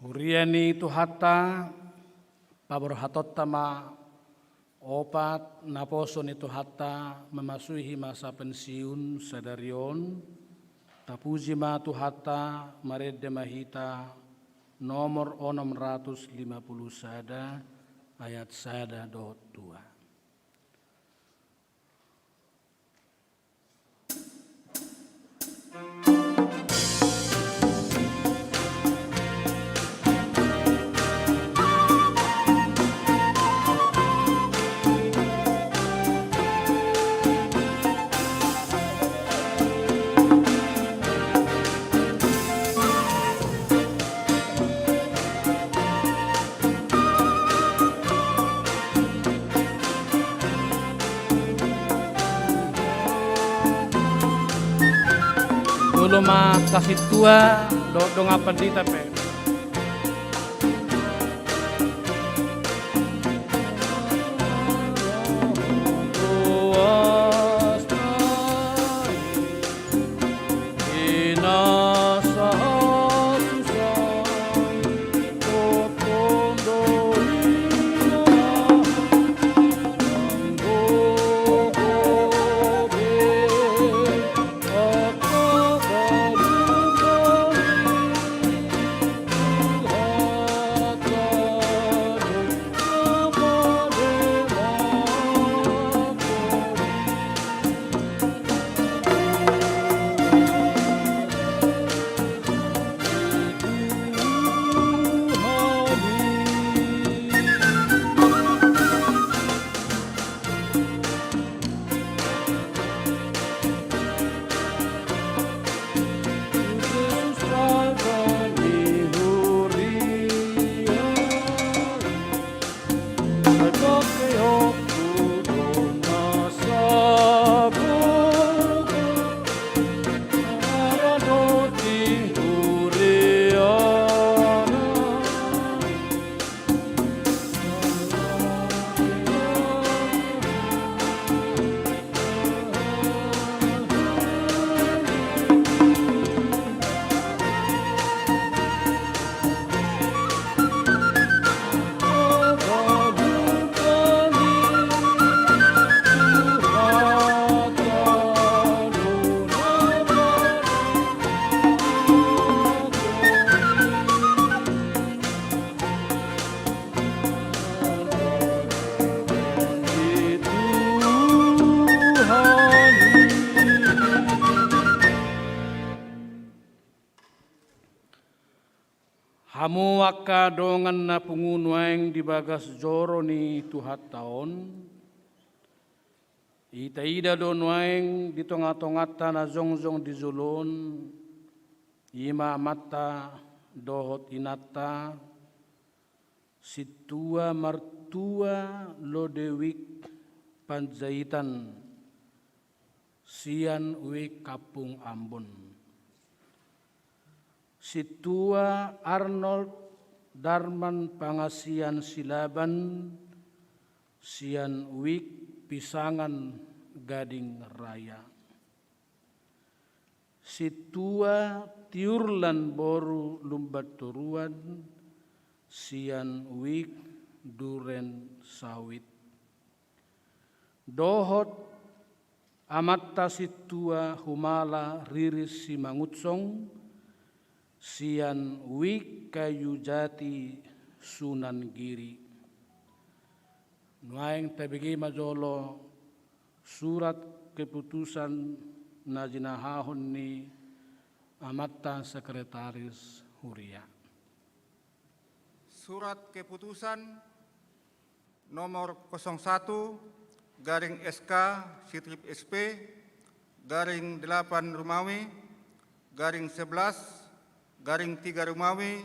Huriani tuhata pabor hatottama opat naposo ni tuhata memasuhi masa pensiun sadarion tapuji ma tuhata marede mahita nomor 650 sada ayat sada dot 2. Dulu mah kasih tua dong apa di tapi Hamu waka dongan na pungunuang di bagas joro ni tuhat taon. Ita ida donuang di tonga-tongata na zongjong di zulon. Ima mata dohot inata. Situa martua lo dewik Panjaitan, Sian Wik Kapung Ambon. Situa Arnold Darman Pangasian Silaban, Sian Wik Pisangan Gading Raya. Situa Tiurlan Boru Lumbat Turuan, Sian Wik Duren Sawit. Dohot Amatta Situa Humala Riris Simangutsong, Sian Wik Kayu Jati Sunan Giri. Nuaing tabigi majolo surat keputusan na jinahahon ni Amatta Sekretaris Huria. Surat keputusan nomor 01/SK/SP/8 Romawi /11/3 Romawi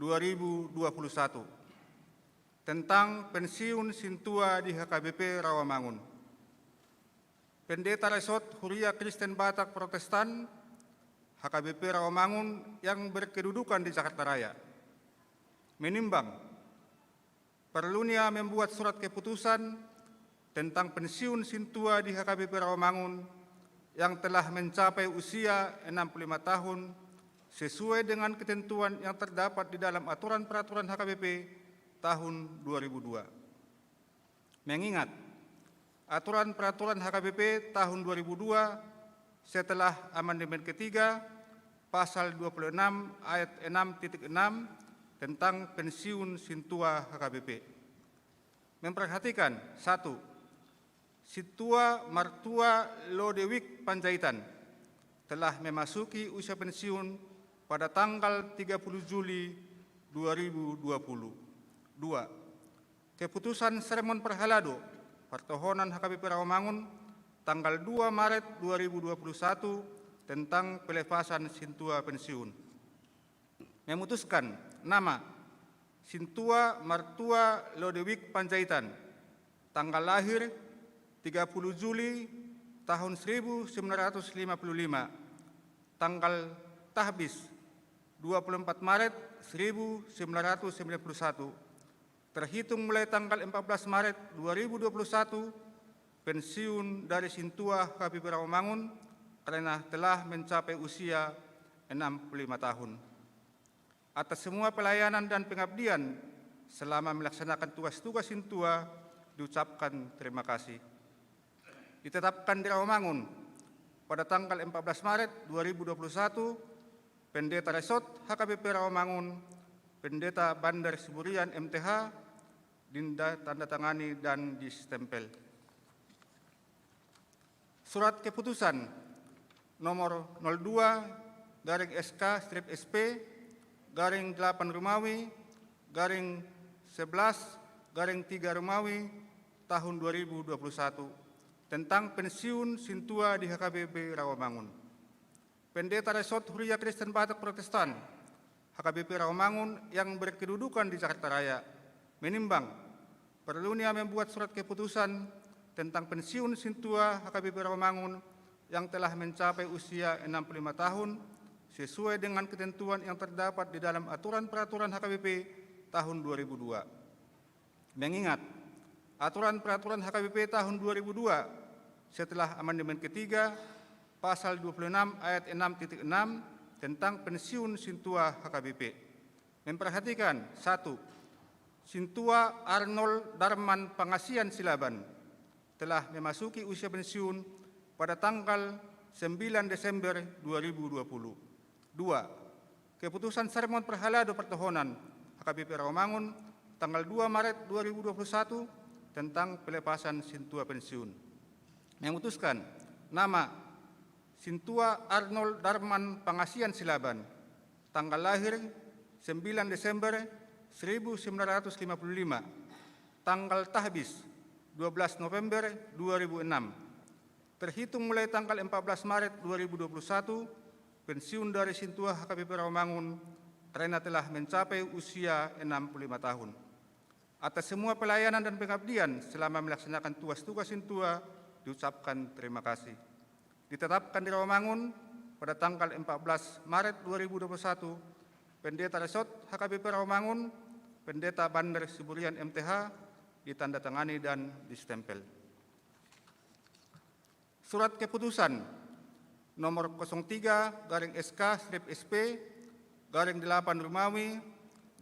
2021 tentang pensiun Sintua di HKBP Rawamangun. Pendeta Resort Huria Kristen Batak Protestan HKBP Rawamangun yang berkedudukan di Jakarta Raya menimbang perlunya membuat surat keputusan tentang pensiun Sintua di HKBP Rawamangun yang telah mencapai usia 65 tahun sesuai dengan ketentuan yang terdapat di dalam aturan peraturan HKBP tahun 2002. Mengingat aturan peraturan HKBP tahun 2002 setelah amandemen ketiga pasal 26 ayat 6.6 tentang pensiun Sintua HKBP. Memperhatikan 1. Sintua Martua Lodewik Panjaitan telah memasuki usia pensiun pada tanggal 30 Juli 2020. 2. Keputusan Sermon Perhalado Pertohonan HKBP Rawamangun tanggal 2 Maret 2021 tentang pelepasan Sintua pensiun. Memutuskan nama Sintua Martua Lodewik Panjaitan, tanggal lahir 30 Juli tahun 1955, tanggal tahbis 24 Maret 1991, terhitung mulai tanggal 14 Maret 2021, pensiun dari Sintua HKBP Rawamangun karena telah mencapai usia 65 tahun. Atas semua pelayanan dan pengabdian selama melaksanakan tugas-tugas Sintua diucapkan terima kasih. Ditetapkan di Rawamangun pada tanggal 14 Maret 2021, Pendeta Resort HKBP Rawamangun, Pendeta Bandar Siburian MTH, tanda tangani dan distempel. Surat keputusan nomor 02/SK/SP/8 Romawi /11/3 Romawi tahun 2021 tentang pensiun Sintua di HKBP Rawamangun. Pendeta Resort Huria Kristen Batak Protestan HKBP Rawamangun yang berkedudukan di Jakarta Raya menimbang perlunya membuat surat keputusan tentang pensiun Sintua HKBP Rawamangun yang telah mencapai usia 65 tahun sesuai dengan ketentuan yang terdapat di dalam aturan peraturan HKBP tahun 2002. Mengingat aturan peraturan HKBP tahun 2002 setelah amandemen ketiga pasal 26 ayat 6.6 tentang pensiun Sintua HKBP. Memperhatikan 1. Sintua Arnold Darman Pangasian Silaban telah memasuki usia pensiun pada tanggal 9 Desember 2020. 2. Keputusan Sermon Perhalado Pertohonan HKBP Rawamangun tanggal 2 Maret 2021 tentang pelepasan Sintua pensiun. Memutuskan nama Sintua Arnold Darman Pangasian Silaban, tanggal lahir 9 Desember 1955, tanggal tahbis 12 November 2006, terhitung mulai tanggal 14 Maret 2021, pensiun dari Sintua HKBP Rawamangun karena telah mencapai usia 65 tahun. Atas semua pelayanan dan pengabdian selama melaksanakan tugas-tugas Sintua diucapkan terima kasih. Ditetapkan di Rawamangun pada tanggal 14 Maret 2021, Pendeta Resort HKBP Rawamangun, Pendeta Bandar Siburian MTH ditandatangani dan distempel. Surat keputusan nomor 03/SK/SP/8 Romawi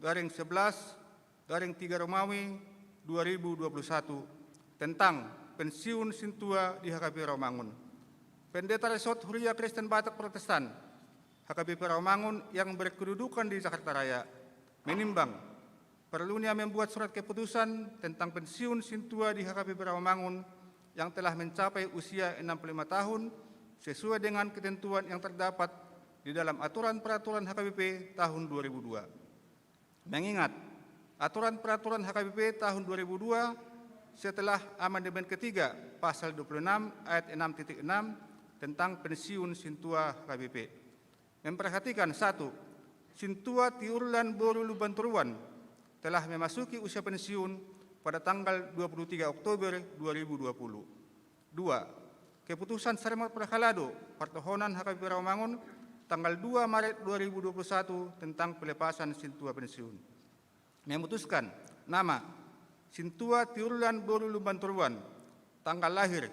/11/3 Romawi 2021 tentang pensiun Sintua di HKBP Rawamangun. Pendeta Resort Huria Kristen Batak Protestan HKBP Rawamangun yang berkedudukan di Jakarta Raya menimbang perlunya membuat surat keputusan tentang pensiun Sintua di HKBP Rawamangun yang telah mencapai usia 65 tahun sesuai dengan ketentuan yang terdapat di dalam aturan peraturan HKBP tahun 2002. Mengingat aturan peraturan HKBP tahun 2002 setelah amandemen ketiga pasal 26 ayat 6.6 tentang pensiun Sintua HKBP. Memperhatikan 1. Sintua Tiurlan Boru Lubanturuan telah memasuki usia pensiun pada tanggal 23 Oktober 2020. 2. Keputusan Sermot Prahalado Partohonan HKBP Rawamangun tanggal 2 Maret 2021 tentang pelepasan Sintua pensiun. Memutuskan nama Sintua Tiurlan Boru Lubanturuan, tanggal lahir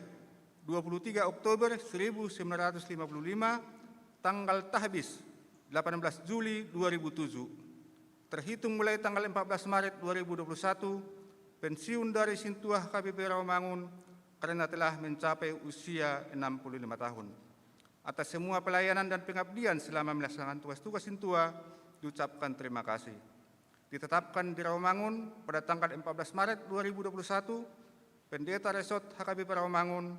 23 Oktober 1955, tanggal tahbis 18 Juli 2007. Terhitung mulai tanggal 14 Maret 2021, pensiun dari Sintua HKBP Rawamangun karena telah mencapai usia 65 tahun. Atas semua pelayanan dan pengabdian selama melaksanakan tugas-tugas Sintua diucapkan terima kasih. Ditetapkan di Rawamangun pada tanggal 14 Maret 2021, Pendeta Resort HKBP Rawamangun,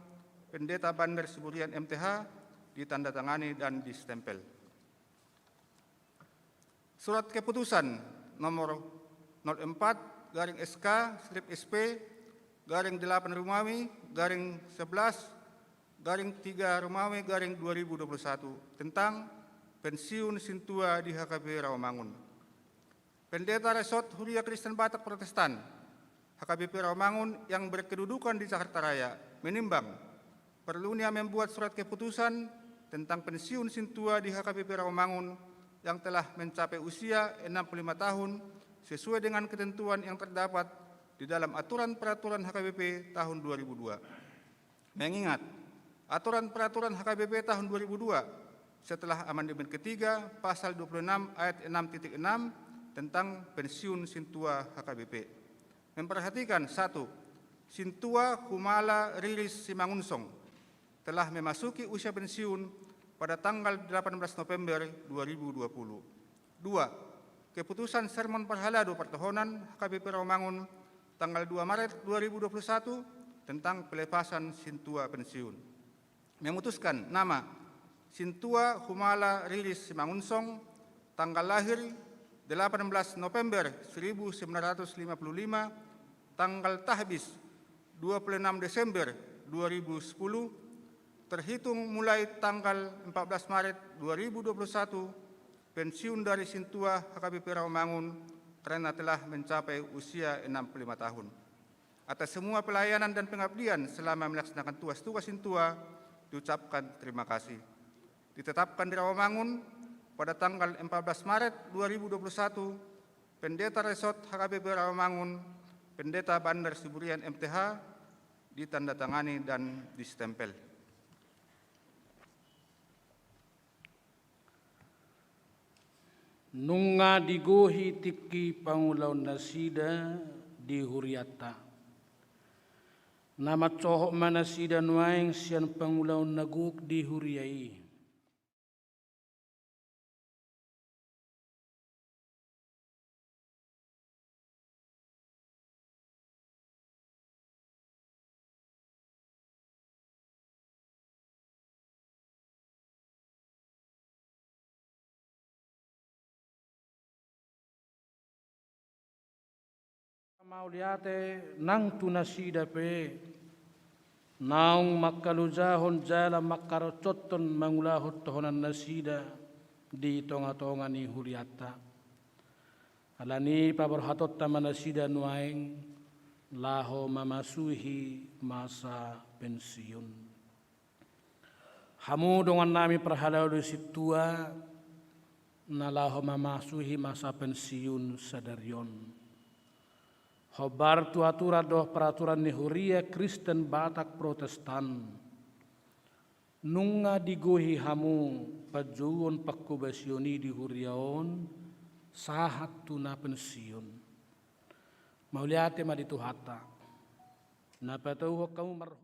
Pendeta Bandar Siburian MTH ditandatangani dan distempel. Surat keputusan nomor 04/SK/SP/8 Romawi /11/3 Romawi 2021 tentang pensiun Sintua di HKBP Rawamangun. Pendeta Resort Huria Kristen Batak Protestan HKBP Rawamangun yang berkedudukan di Jakarta Raya menimbang perlunya membuat surat keputusan tentang pensiun Sintua di HKBP Rawamangun yang telah mencapai usia 65 tahun sesuai dengan ketentuan yang terdapat di dalam aturan peraturan HKBP tahun 2002. Mengingat aturan peraturan HKBP tahun 2002 setelah amandemen ketiga pasal 26 ayat 6.6 tentang pensiun Sintua HKBP. Memperhatikan 1. Sintua Humala Riris Simangunsong telah memasuki usia pensiun pada tanggal 18 November 2020. 2. Keputusan Sermon Parhalado Partohonan HKBP Rawamangun tanggal 2 Maret 2021 tentang pelepasan Sintua pensiun. Memutuskan nama Sintua Humala Riris Simangunsong, tanggal lahir 18 November 1955, tanggal tahbis 26 Desember 2010, terhitung mulai tanggal 14 Maret 2021, pensiun dari Sintua HKBP Rawamangun karena telah mencapai usia 65 tahun. Atas semua pelayanan dan pengabdian selama melaksanakan tugas-tugas Sintua diucapkan terima kasih. Ditetapkan di Rawamangun pada tanggal 14 Maret 2021, Pendeta Resort HKBP Rawamangun, Pendeta Bandar Siburian MTH ditandatangani dan distempel. Nunga digohi tiki pangulaun nasida di Huriata. Nama cohok manasida nuaing sian pangulaun naguk di Huriai. Mauliate nang tunasida pe naung makalujahon jala makarocoton mangulahot tohonan nasida di tonga-tonga ni Huriata. alani paberhatot tamana sida nuaing laho mamasuhi masa pensiun. Hamu dengan nami perhalau di situa nalaho mamasuhi masa pensiun sadarion. Hobar tu aturan doh peraturan ni Huria Kristen Batak Protestan. Nunga digohi hamu pajuon pakubasioni di Huriaon sahat tuna pensiun. Mauliate madituhata. Napa tahu kamu marhu.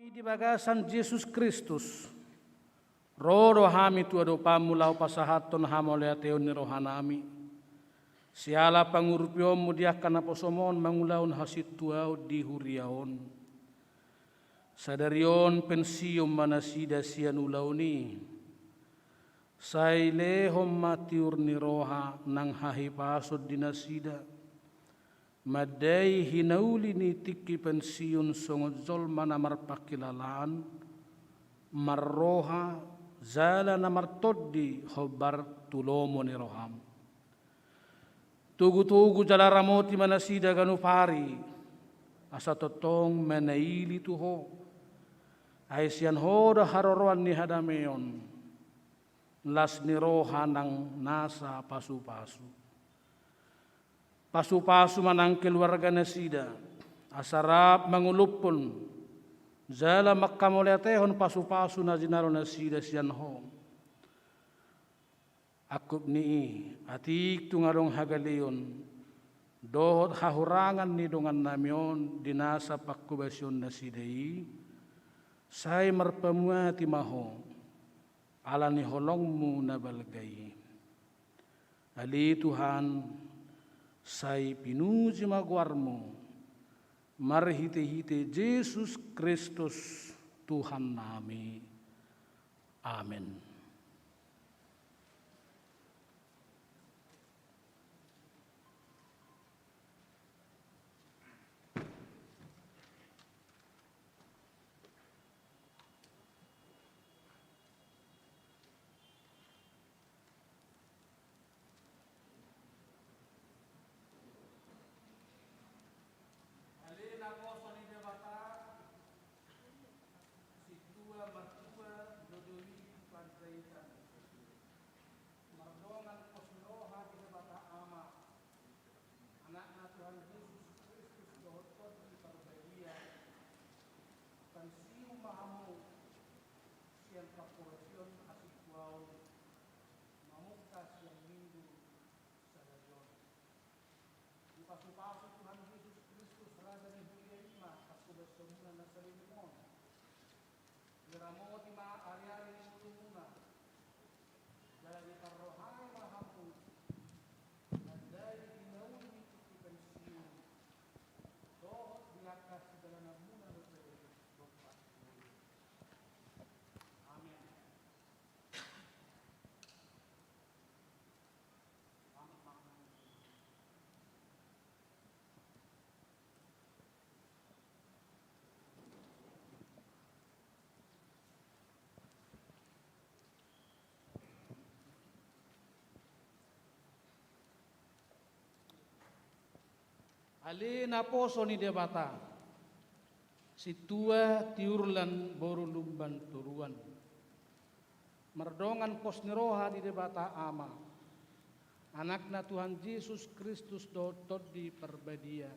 Di bagasan Yesus Kristus, roh hami tu ado pamulau pasahaton hamolea teon ni rohanami. Siala pangurupiom mudiakan aposomon mangulaun hasit tuau di Huriaon. Sadarion pensium manasida sian ulauni. Saile hom matiur ni roha nang hahi pasod dinasida. Madai hinauli ni tiki pensiun songojol mana marpakilalaan marroha zala na martoddi hobar tulomo ni roham. Tugu-tugu jala ramoti manasida ganupari asa totong menaili tuho aisian hoda haroroan ni hadameon las ni roha nang nasa pasu-pasu. Pasu-pasu manang keluarga nasida, asarap mangulupun, zala makamoletehon pasu-pasu na zinaro nasida siyan ho. Akup ni atik tungarong hagalion, dohot hahurangan ni dongan namion dinasa pakubasyon nasidai, say marpamua timaho, ala ni holongmu na balgay. Ali Tuhan, say pinuji magwarmo, marhite-hite Yesus Kristus Tuhan nami. Amen. Ali naposo ni debata, situa tiurlan boru lumban turuan. Merdongan pos niroha di debata ama, anakna Tuhan Yesus Kristus dotot di perbadia.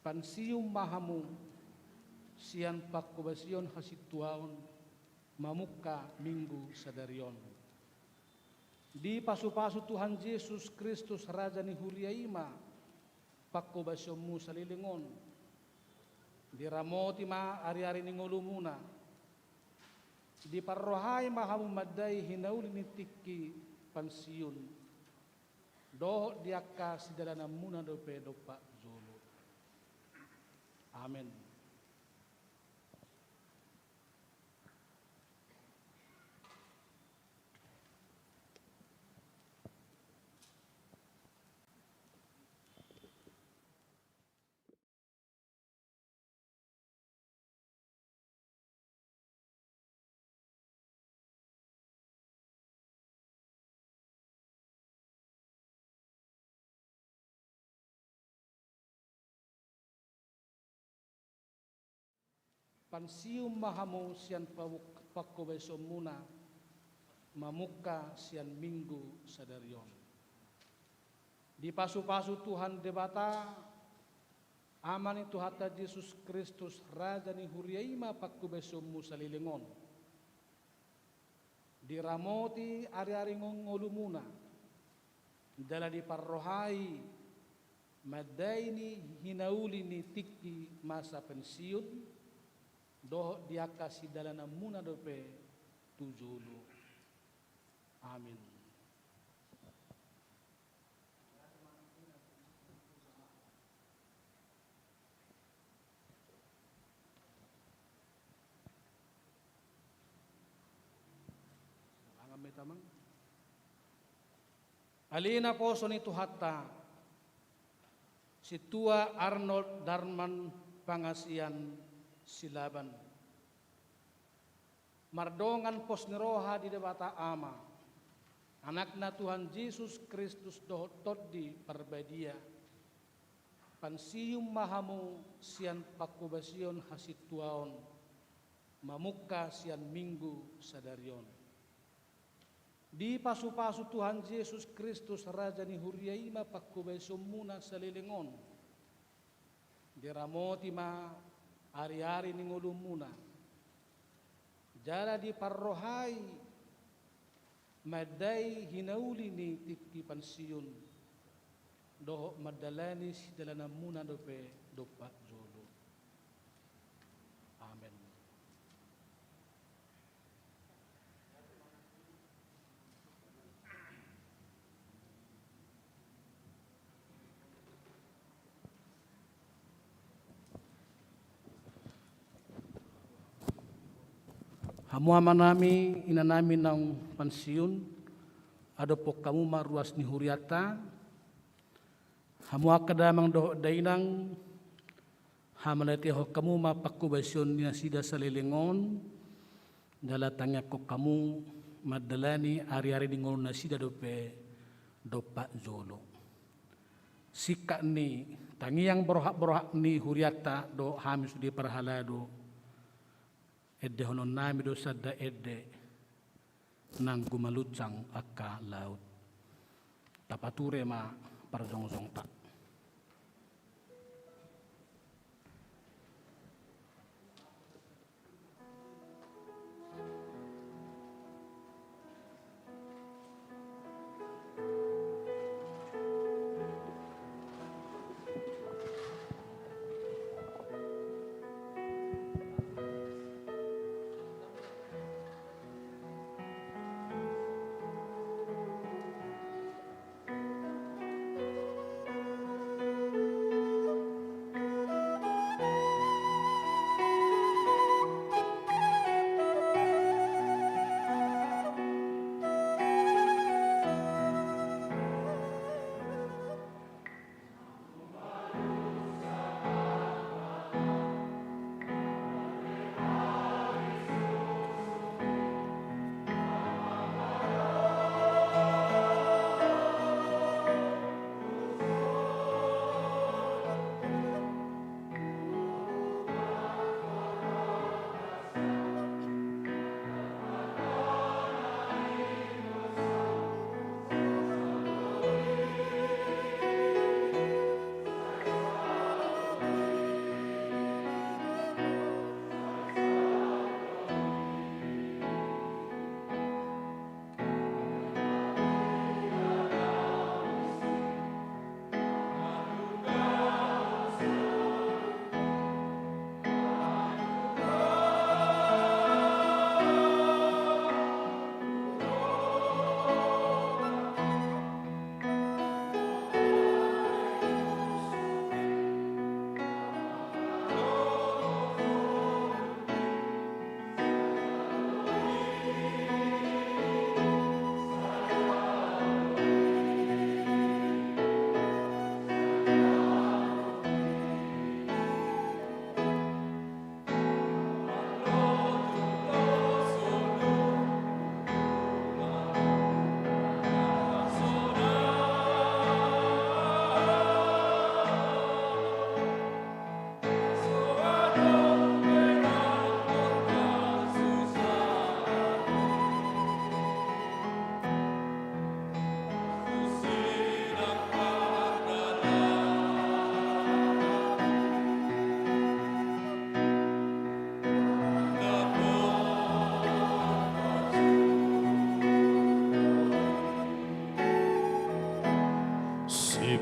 Pansium mahamu, sian pakubasion hasituaon, mamuka minggu sadarion. Di pasu-pasu Tuhan Yesus Kristus Raja ni huriaima pakko basyomu salilingon. Di ramoti ma ari-ari ni ngolumuna. Di parrohai mahamu madai hinauli ni tiki pansiun. Do diaka sidalana muna dope dopa zulu. Amin. Pansium mahamu sian pakko besomuna mamuka sian minggu sadarion. Di pasu-pasu Tuhan debata amani Tuhata Yesus Kristus Raja ni huriaima pakko besomu salilingon. Di ramoti ari-ari ngolumuna dala di parrohai madaini hinauli ni tiki masa pensiun doh diaka sidalana muna dope tujulu. Amin. Alina poso ni Tuhata si tua Arnold Darman Pangasian Silaban. Mardongan pos niroha di debata ama. Anakna Tuhan Yesus Kristus dohot di perbadia. Pansium mahamu sian pakubasion hasituaon. Mamuka sian minggu sadarion. Di pasu-pasu Tuhan Yesus Kristus Raja ni huriaima pakubasomuna salilingon. Di ramoti ma ari-ari ni ngolumuna. Jala di parrohai madai hinauli ni tiki pansiun. Doho madalani sidalana muna dope dopa zulu. Amen. Hamuama nami inanami ng pansiun ado po kamu maruas ni huriata hamua kadamang do dainang hamalati ho kamu mapakubasyon niya sida sa lilingon dalatangnya ko kamu madalani ari-ari dingon na sida dope dopa zolo sika ni tangiang borohak ni huriata do hamis di perhalado edde honon nami do sadda edde nang gumalutsang akka laut tapature ma parzong-zong tak.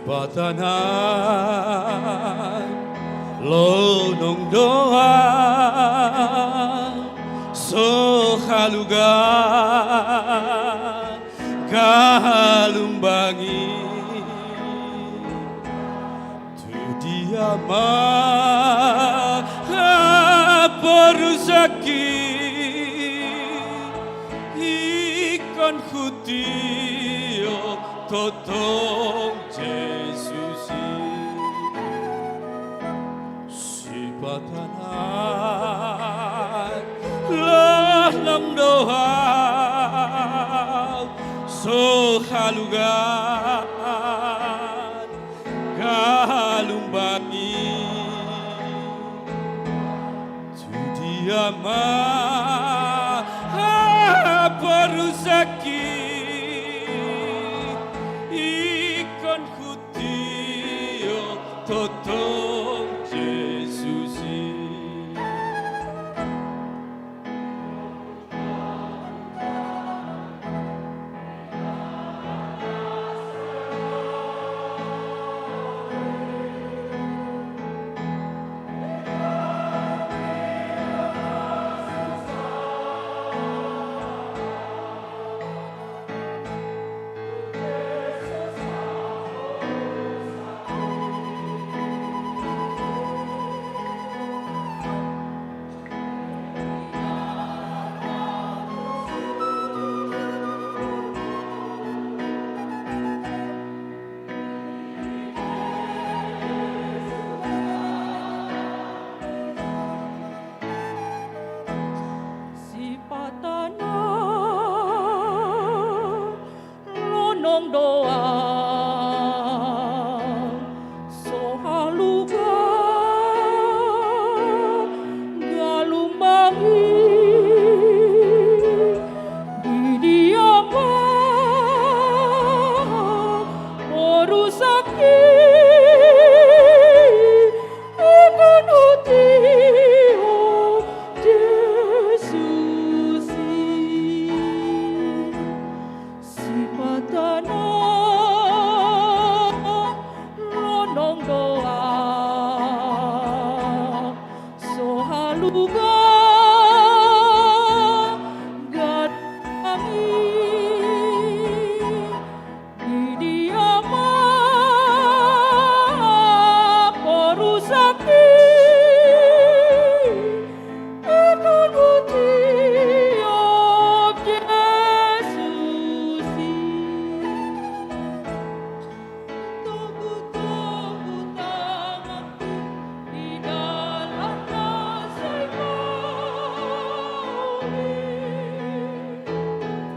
patanan lonong doa sohalugan kalumbangi tu dia peruzaki ikon hutio totong Yesus si patanan lanam doa sohalugan kalumbangi tu dia peruzaki ikon hutio totong Yesus si patanan lonong doa sohalugan galumbangi di diaman merusaki ikon hutio Yesus si patanan lonong doa sohalugan galumbangi di diaman merusaki ikon hutio Yesus tunggu-tunggu tanganku di dalam kasih Yesus dalam laut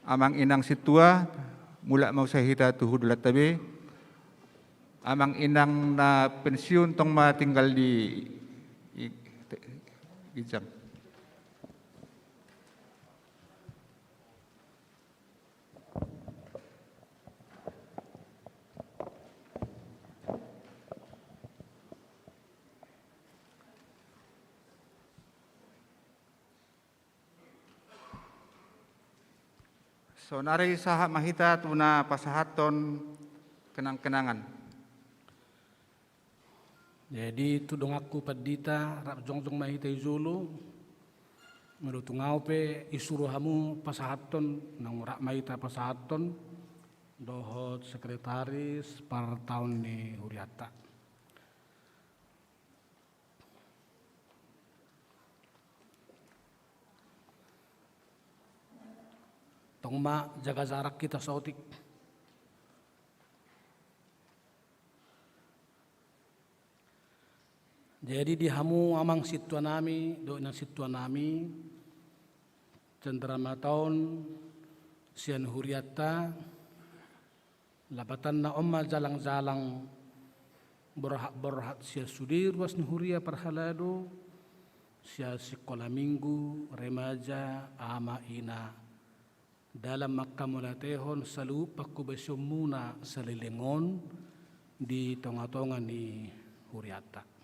Amang inang situa mula mau sahita tuhu dulat tabe. Amang inang na pensiun tong ma tinggal di Gijang. So nari saha mahita tuna pasahaton kenang-kenangan. Jadi tu dong aku padita rap jongjong mahita izulu merutungau pe isuru hamu pasahaton nang rak mahita pasahaton dohot sekretaris par tahun ni huriata. tong ma jaga jarak kita sautik. Jadi di hamu amang situan nami, do ina situan nami, cenderama tahun sian huriata, labatan na omma jalang-jalang berhat sia sudir was ni huria perhalado, sia sekolah minggu, remaja, ama ina. Dalam makamulatehon salu paku besumuna salilingon di tonga-tonga ni huriata.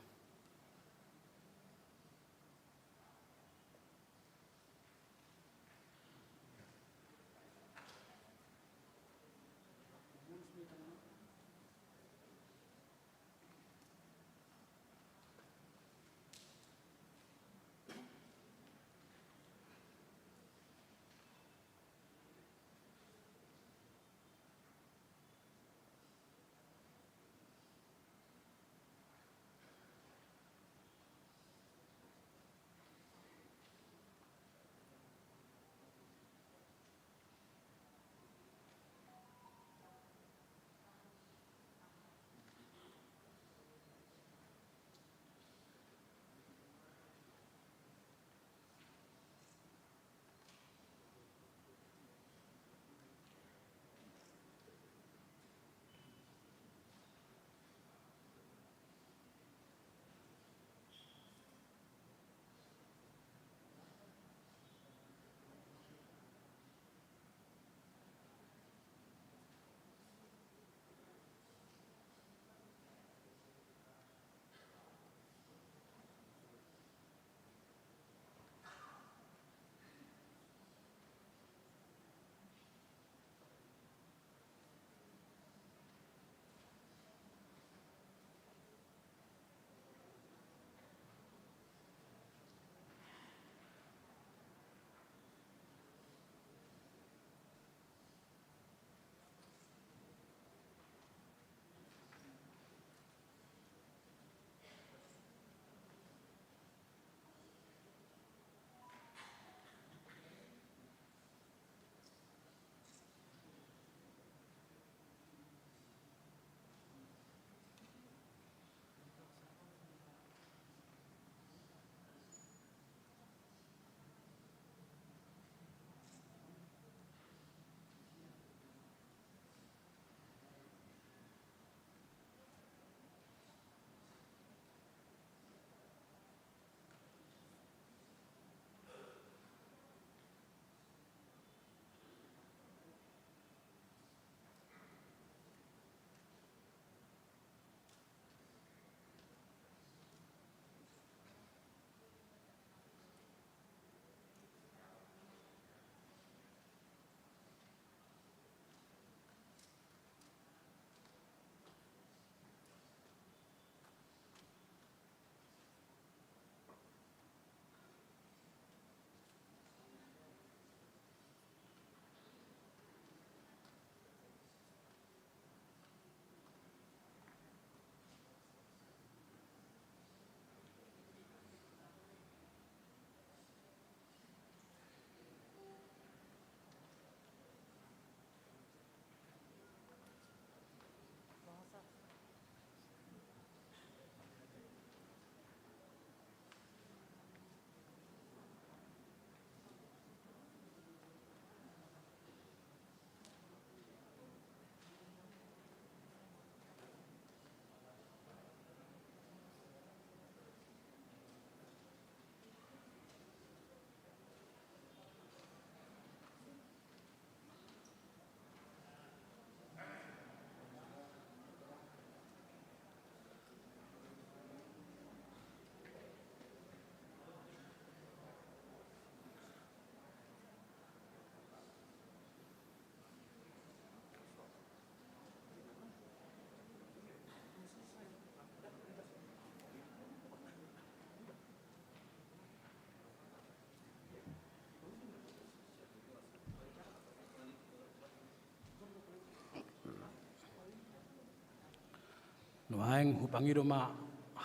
Nuaing hupangido ma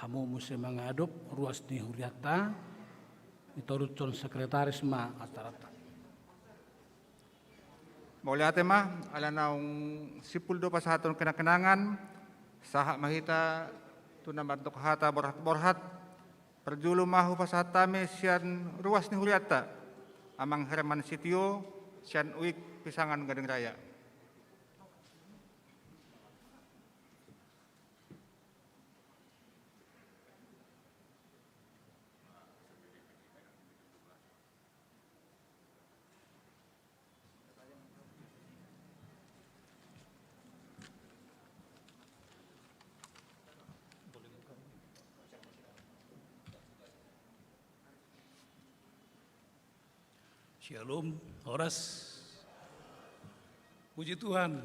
hamu muse mangadop ruas ni huriata itorut con sekretaris ma atarata. Mauliatema ala naung sipuldo pasahaton kenang-kenangan sahak mahita tunamantok hata borhat perjulu mahu pasahat tame sian ruas ni huriata amang Herman Sitio sian uik pisangan Gading Raya. Shalom, Horas. Puji Tuhan,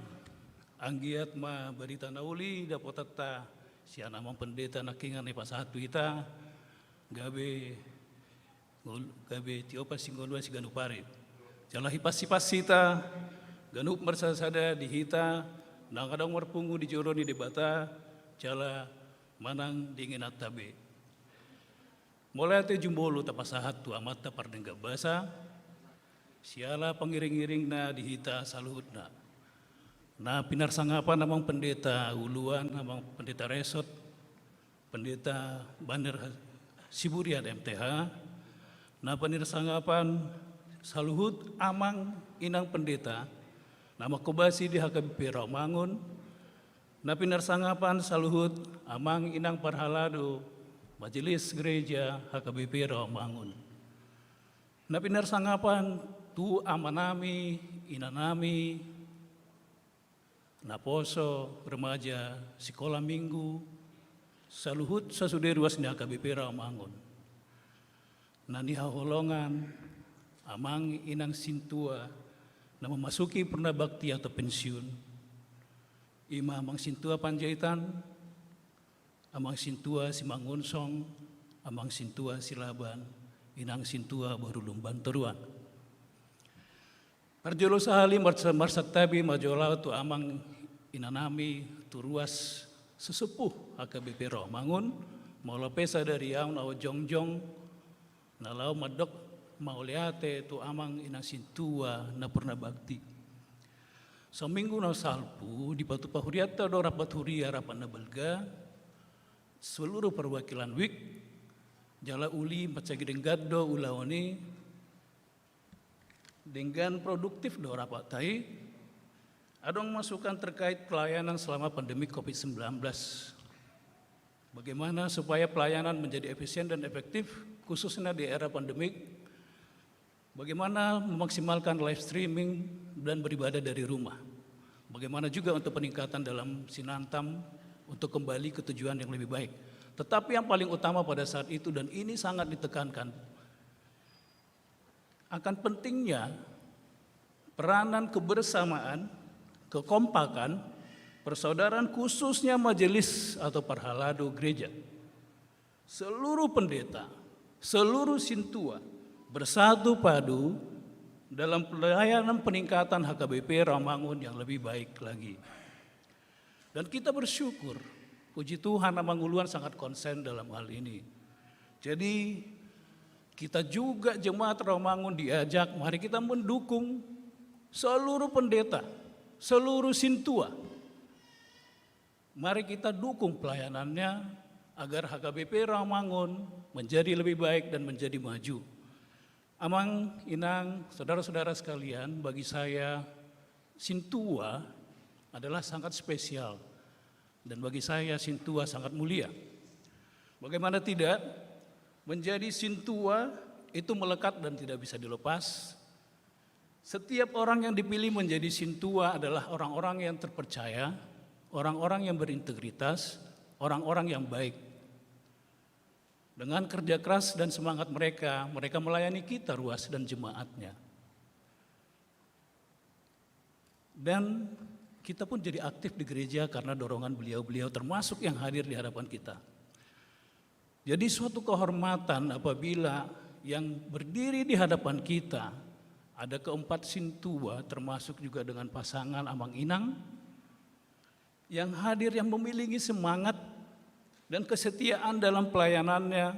anggiat ma berita nauli dapat tata sian amang pendeta nakingan ni pasatu ita gabe tiopa singgolua si ganu pare. Jalahi pasi ita ganup mersasada di hita nang kadang merpungu di joroni di bata jala manang dingin atabe. Mulai te jumbolo tapasahat tu amata pardengga basa siala pengiring-iring na dihita saluhut na pinarsangapan namang pendeta uluan namang pendeta resot pendeta Bandar Siburian MTH na pinarsangapan saluhut amang inang pendeta nama kobasi di HKBP Rawamangun na pinarsangapan saluhut amang inang parhalado Majelis Gereja HKBP Rawamangun na pinarsangapan tu amanami, inanami, naposo, remaja, sekolah minggu, saluhut sasude ruas ni HKBP Rawamangun. Nani haholongan, amang inang sintua, na memasuki purna bakti atau pensiun. Ima amang sintua Panjaitan, amang sintua Simangunsong, amang sintua Silaban, inang sintua Barulung Banteruan. Parjolo sahali marsat tabi majolau tu amang inanami tu ruas sesepuh HKBP Rawamangun mau pesa dari yaun au jongjong nalau madok mau liate tu amang inang sintua na pernah bakti. Seminggu na salpu di Batu Pahuriata do rapat huria rapat na belga seluruh perwakilan WIK jala uli macagideng gaddo ulawani dengan produktif do rapat tai adong masukan terkait pelayanan selama pandemi COVID-19. Bagaimana supaya pelayanan menjadi efisien dan efektif khususnya di era pandemik. Bagaimana memaksimalkan live streaming dan beribadah dari rumah. Bagaimana juga untuk peningkatan dalam sinantam untuk kembali ke tujuan yang lebih baik. Tetapi yang paling utama pada saat itu dan ini sangat ditekankan akan pentingnya peranan kebersamaan, kekompakan, persaudaraan khususnya majelis atau parhalado gereja. Seluruh pendeta, seluruh sintua bersatu padu dalam pelayanan peningkatan HKBP Rawamangun yang lebih baik lagi. Dan kita bersyukur, puji Tuhan Amang Uluan sangat konsen dalam hal ini. Jadi kita juga jemaat Rawamangun diajak, mari kita mendukung seluruh pendeta, seluruh sintua. Mari kita dukung pelayanannya agar HKBP Rawamangun menjadi lebih baik dan menjadi maju. Amang, inang, saudara-saudara sekalian, bagi saya sintua adalah sangat spesial. Dan bagi saya sintua sangat mulia. Bagaimana tidak, menjadi sintua itu melekat dan tidak bisa dilepas. Setiap orang yang dipilih menjadi sintua adalah orang-orang yang terpercaya, orang-orang yang berintegritas, orang-orang yang baik. Dengan kerja keras dan semangat mereka, mereka melayani kita ruas dan jemaatnya. Dan kita pun jadi aktif di gereja karena dorongan beliau-beliau termasuk yang hadir di hadapan kita. Jadi suatu kehormatan apabila yang berdiri di hadapan kita ada keempat sintua termasuk juga dengan pasangan Amang Inang yang hadir yang memiliki semangat dan kesetiaan dalam pelayanannya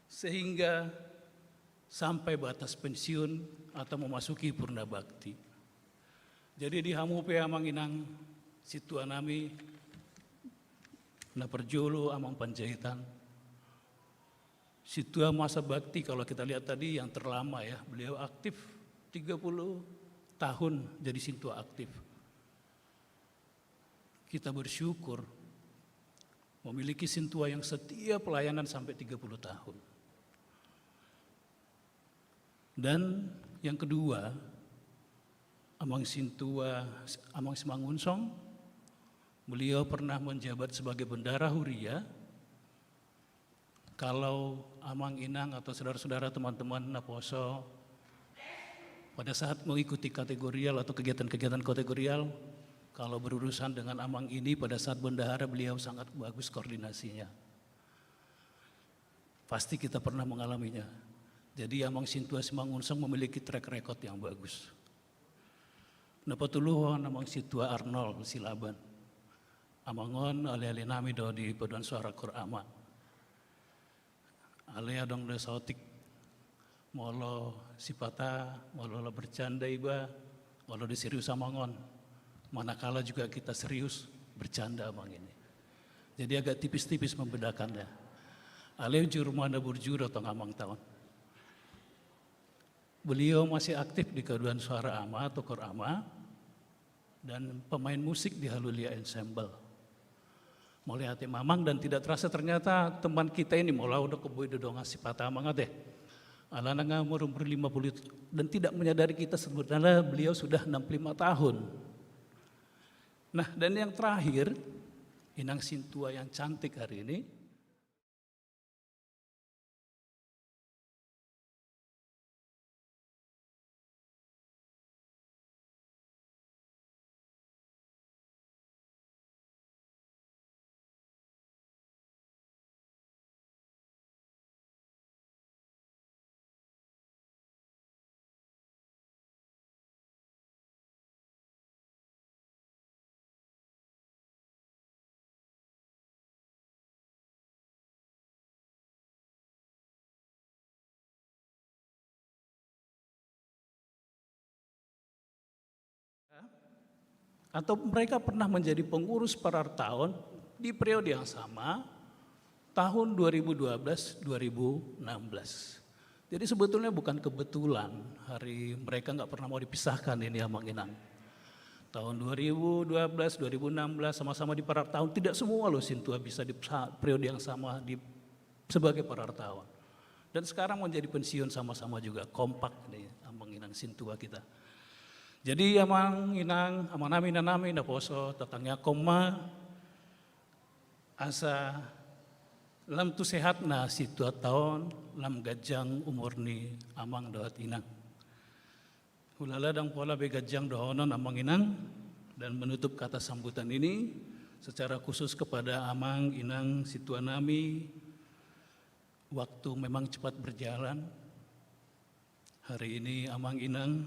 sehingga sampai batas pensiun atau memasuki purna bakti. Jadi di hamupe amang inang situa nami na perjolo amang Panjaitan. Situa masa bakti kalau kita lihat tadi yang terlama ya, beliau aktif 30 tahun jadi sintua aktif. Kita bersyukur memiliki sintua yang setia pelayanan sampai 30 tahun. Dan yang kedua, amang sintua, amang Simangunsong, beliau pernah menjabat sebagai bendara Huria. Kalau amang inang atau saudara-saudara teman-teman Naposo pada saat mengikuti kategorial atau kegiatan-kegiatan kategorial, kalau berurusan dengan amang ini pada saat bendahara beliau sangat bagus koordinasinya. Pasti kita pernah mengalaminya. Jadi amang sintua Simangunsong memiliki track record yang bagus. Napatuluhan amang situa Arnold Silaban. Amangon ale-ale nami do di paduan suara Qur'ama. Ale adong do sautik molo sipata, molo bercanda iba, molo di serius amangon. Manakala juga kita serius bercanda amang ini. Jadi agak tipis-tipis membedakannya. Ale jurmana burjuro tong amang tahun. Beliau masih aktif di Paduan Suara Ama atau Korama dan pemain musik di Halulia Ensemble. Mulai hati mamang dan tidak terasa ternyata teman kita ini mulai udah kebui dodongan sipata amangat deh. Alana umur 50 dan tidak menyadari kita sebenarnya beliau sudah 65 tahun. Nah dan yang terakhir, inang sintua yang cantik hari ini. Atau mereka pernah menjadi pengurus Parartaon di periode yang sama tahun 2012-2016. Jadi sebetulnya bukan kebetulan hari mereka nggak pernah mau dipisahkan ini amang inang. Tahun 2012, 2016 sama-sama di Parartaon, tidak semua loh sintua bisa di periode yang sama sebagai Parartaon. Dan sekarang menjadi pensiun sama-sama juga kompak nih amang inang sintua kita. Jadi amang inang, amang nami naposo tatangnya koma asa lam tu sehat na situa tahun lam gajang umur ni amang doat inang. Hulala dang pola be gajang dohonon amang inang dan menutup kata sambutan ini secara khusus kepada amang inang situa nami. Waktu memang cepat berjalan. Hari ini amang inang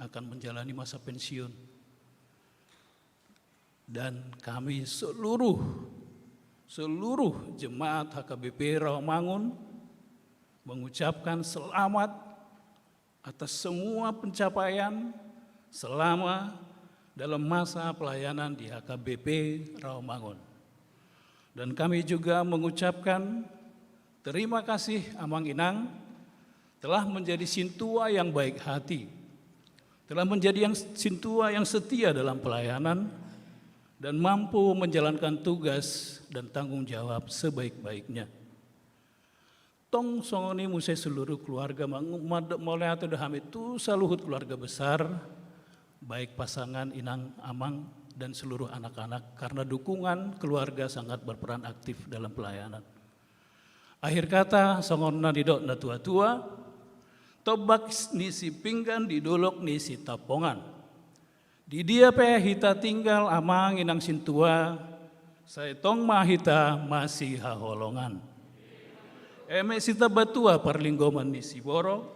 akan menjalani masa pensiun. Dan kami seluruh jemaat HKBP Rawamangun mengucapkan selamat atas semua pencapaian selama dalam masa pelayanan di HKBP Rawamangun. Dan kami juga mengucapkan terima kasih amang inang telah menjadi sintua yang baik hati, telah menjadi yang sintua yang setia dalam pelayanan dan mampu menjalankan tugas dan tanggung jawab sebaik-baiknya. Tong songoni musai seluruh keluarga mulai atau daham itu saluhut keluarga besar, baik pasangan inang amang dan seluruh anak-anak karena dukungan keluarga sangat berperan aktif dalam pelayanan. Akhir kata songonna didok na tua-tua, tobak nisi pinggan didolok nisi tapongan. Di dia pe hita tinggal amang inang sintua, saya tong mahita masih haholongan. Eme sita batua parlinggoman nisi boro,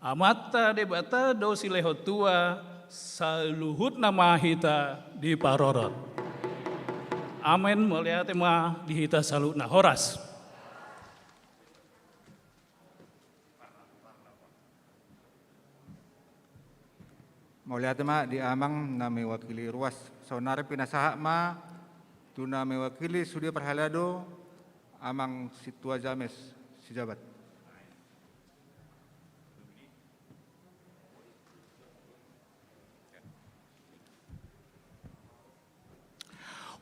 amata debata dosi lehot tua, saluhut nama hita di parorot. Amen melihat tema dihita salut na horas. Mauliate ma di amang na mewakili ruas saunare pinasaha ma tuna mewakili Sudia Perhalado amang Situa James sijabat.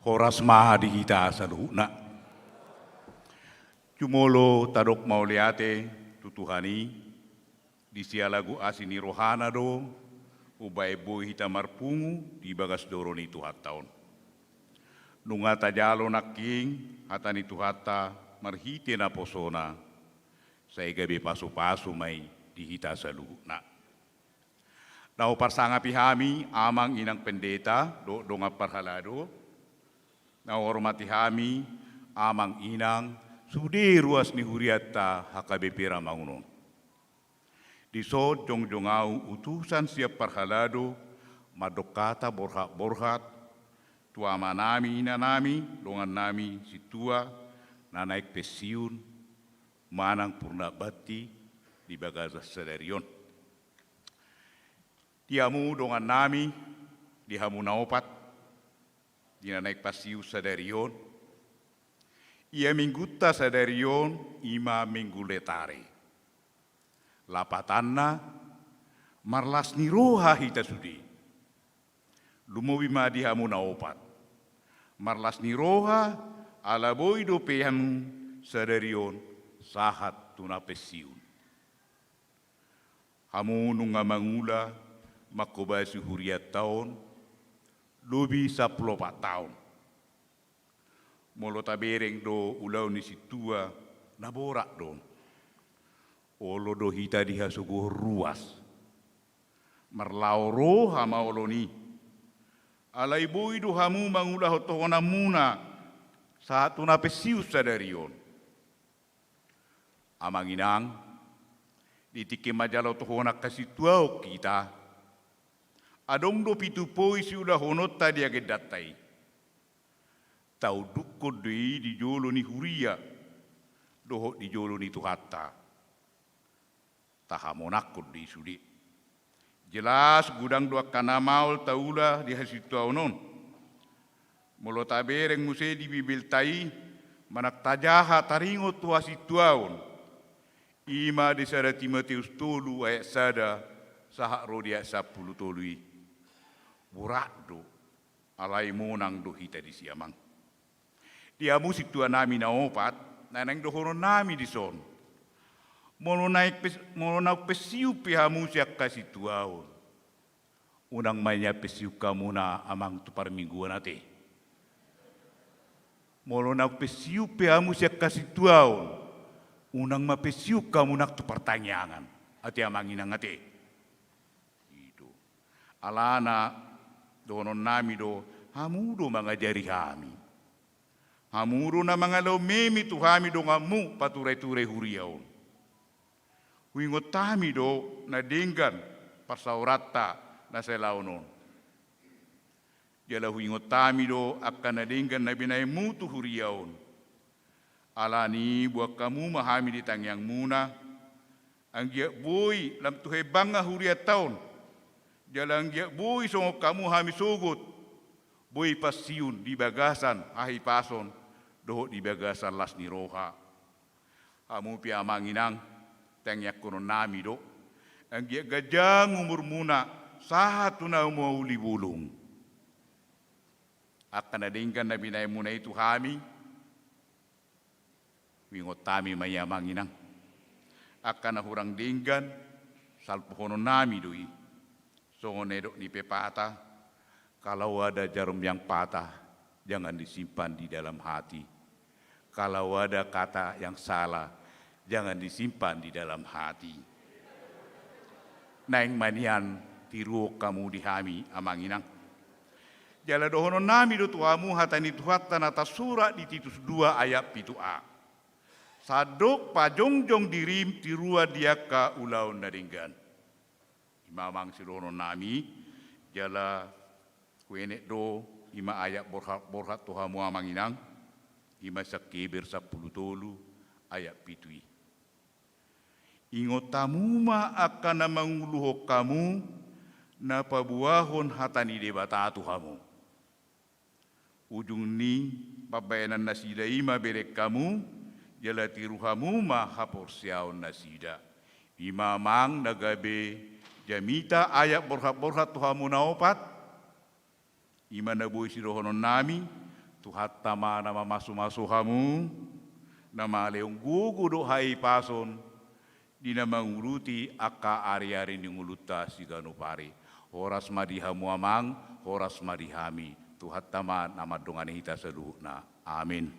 Horas maha di kita sa luhuna. Cumolo tadok mauliate tutuhani di sialagu asini rohana do ubay boy hita marpungu di bagas doroni tuhat taon. Nunga tajalo naking hatani tuhata marhite na posona sa igabi pasu-pasu may di hita sa luhuna. Nau parsanga pihami amang inang pendeta do nga Perhalado. Na hormati kami amang inang sudi ruas ni huriata HKBP Romangun. Di so jong-jongau utusan siap Perhalado madokata borhat tuama nami ina nami dongan nami situa na naik pesiun manang purna bati di bagaza sedarion. Tiamu dongan nami di hamu naopat dina naik pasiu sadarion, ia mingguta sadarion ima minggu letare. Lapatanna marlas ni roha hita sudi. Lumowi ma di hamu naopat. Marlas ni roha ala boido peham sadarion sahat tuna pesiun. Hamu nunga mangula makobasi huriat tahun lobi 14 tahun. Molo tabereng do ulau ni situa naborak don. Olo do hita diha suguh ruas. Marlau roha maolo ni. Alai boi do hamu mangulah hotohona muna saat tuna pesius sadarion. Amanginang ditike majalo tohona kasituau kita. Adong do pitu poi si udah honot tadi age datai. Tau dukko dei di jolo ni huria. Doho di jolo ni tuhata. Tahamonakko di sudi. Jelas gudang dua kana maul taula di hasitu onon. Molo tabereng muse di bibil tai manak tajaha taringo tua situaun. Ima di sada Timotius tolu ayat sada sahak rodia 10 tolui. Burak do alai monang do hita di siamang. Dia musik tua nami na opat, nanang do hono nami di son. Mono naik pesiu pihamu siak kasih tuaon. Unang manya pesiu kamu na amang tu parmingguan ate. Mono naik pesiu pihamu siak kasih tuaon. Unang ma pesiu kamu nak tu pertanyaan. Ate amang inang ate. Itu. Alana donon nami do hamudo mangajari kami. Hamudo na mga memi tu kami do ngamu paturay-turay huriaon. Huingot tami do na dinggan pasaurata na selaunon. Jala huingot tami do akan na dinggan na binay mutu huriaon. Alani buat kamu mahami di tangyang muna. Ang giyak boy lam tuhe banga huriat taon. Jalang giyak boy songok kamu hami sugut. Boy pasiun di bagasan ahi pason. Doho di bagasan las ni roha. Hamu pia manginang. Tengyak kono nami do. Ang giyak gajang umur muna. Sahat tuna umauli bulung. Akan adingkan na binay muna itu kami. Wingot tami maya manginang. Akan na hurang dinggan. Salpo kono nami doi. Songonedok ni pepata, kalau ada jarum yang patah, jangan disimpan di dalam hati. Kalau ada kata yang salah, jangan disimpan di dalam hati. Naing manian tiru kamu dihami amanginang. Jala dohono nami do tuamu hatani tuhatan atas surat di Titus 2 ayat 7a. Sadok pajongjong dirim tirua diaka ulau naringgan. Imamang sirono nami jala kuenek do ima ayat borhat tuhamu amanginang ima sakibir 10 tolu ayat pitui. Ingotamu ma akan manguluho kamu na pabuahon hatani debata Tuhamu. Ujung ni pabayanan nasida ima berek kamu, jalati ruhamu mahapor siaon nasida. Imamang nagabe jamita ayak borhat-borhat Tuhamu naopat, ima nabuhi sirohonon nami, Tuhat tama nama masu-masu hamu, nama leong gugu do hai pason, di nama nguruti aka ari-ari ni nguluta sigano pare. Horas madihamu amang, horas madihami. Tuhat tama nama dongane hita seduhna. Amin.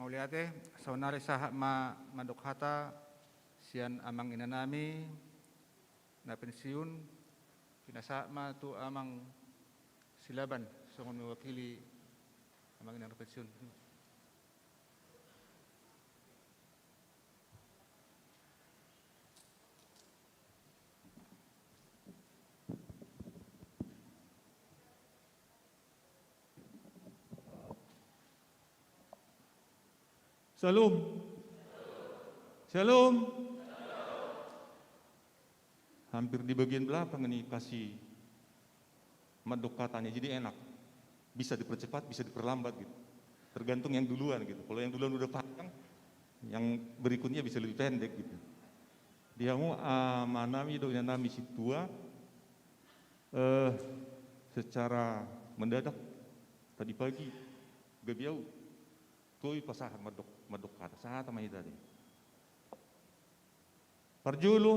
Mauliate, saunari saha madokhata sian amang inanami na pensiun pinasa ma tu amang silaban songon mewakili amang inan pensiun. Shalom. Shalom. Hampir di bagian belakang ini kasih madok katanya, jadi enak. Bisa dipercepat, bisa diperlambat gitu. Tergantung yang duluan gitu. Kalau yang duluan udah panjang, yang berikutnya bisa lebih pendek gitu. Dia mau manami do nami situa secara mendadak tadi pagi gabiau tuh pasahan madok kata saat sama tadi. Parjulu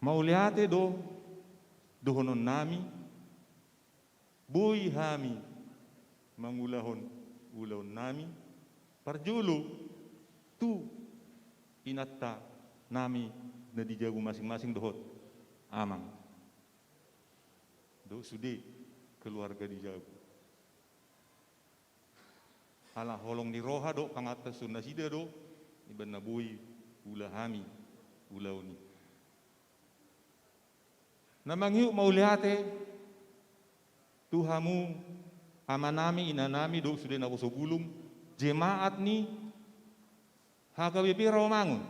mau lihat do dohonon nami bui hami mangulahon ulahon nami parjulu tu inatta nami na dijagu masing-masing dohot amang do sude keluarga dijagu ala holong ni roha do kangata sunna sida do iban nabui ulahami ulauni namang mau lihate tuhamu amanami inanami do sudah nabuso gulung jemaat ni HKBP Rawamangun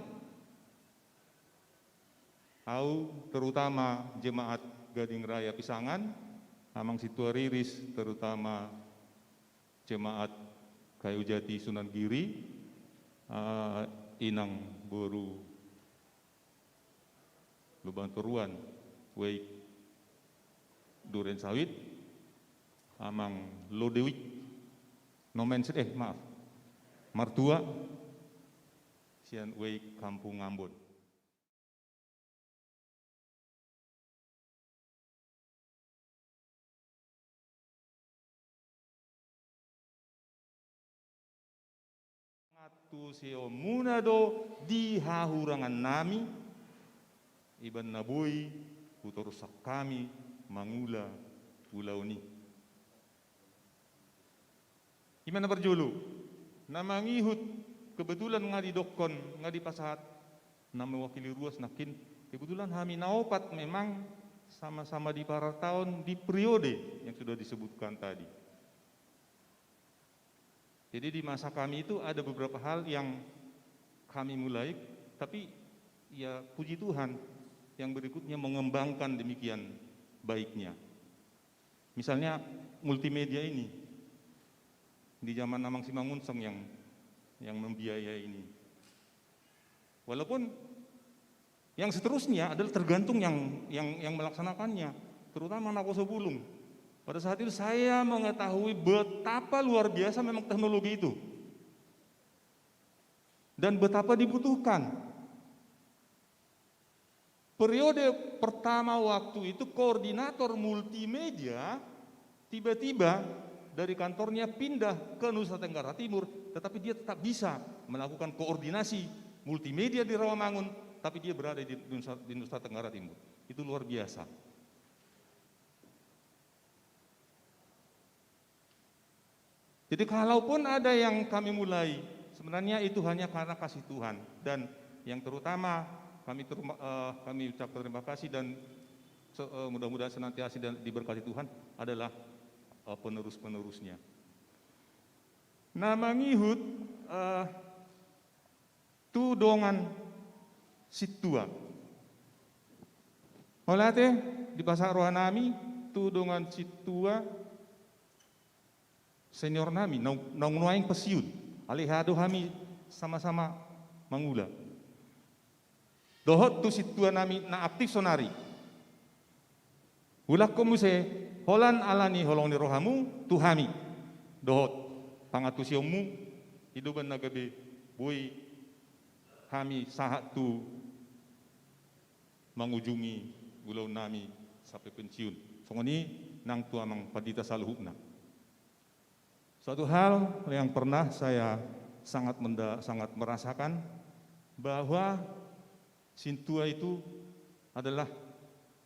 au terutama jemaat Gading Raya Pisangan amang situa riris terutama jemaat Kayu Jati Sunan Giri inang boru Lubang Teruan Wei Duren Sawit amang Lodewik nomen maaf Martua sian Wei Kampung Ambon. Ngatu seo munado di hahurangan nami iban nabui putorusak kami mangula pulau ni. Gimana berjulu? Nama ngihut kebetulan ngadi dokon ngadi pasahat nama wakili ruas nakin kebetulan kami naopat memang sama-sama di para tahun di periode yang sudah disebutkan tadi. Jadi di masa kami itu ada beberapa hal yang kami mulai, tapi ya puji Tuhan yang berikutnya mengembangkan demikian baiknya. Misalnya multimedia ini di zaman Namang Simangunseng yang membiayai ini. Walaupun yang seterusnya adalah tergantung yang melaksanakannya, terutama Nakoso Bulung. Pada saat itu saya mengetahui betapa luar biasa memang teknologi itu. Dan betapa dibutuhkan. Periode pertama waktu itu koordinator multimedia tiba-tiba dari kantornya pindah ke Nusa Tenggara Timur, tetapi dia tetap bisa melakukan koordinasi multimedia di Rawamangun, tapi dia berada di Nusa Tenggara Timur. Itu luar biasa. Jadi kalaupun ada yang kami mulai, sebenarnya itu hanya karena kasih Tuhan. Dan yang terutama kami ucap terima kasih dan mudah-mudahan senantiasa diberkati Tuhan adalah penerus-penerusnya. Nah, mangihut tudongan situa. Olate di pasar rohanami tudongan situa senior nami nong nuaing pasiun. Alihado kami sama-sama mangula. Dohot tu situa nami na aktif sonari. Ulak komuse holan alani holong ni rohamu tuhami. Dohot pangatusiamu hidupan nagabe boy kami sahat tu mengujungi ulau nami sampai pensiun. Songoni nang tua mang padita saluhupna. Suatu hal yang pernah saya sangat merasakan bahwa Sintua itu adalah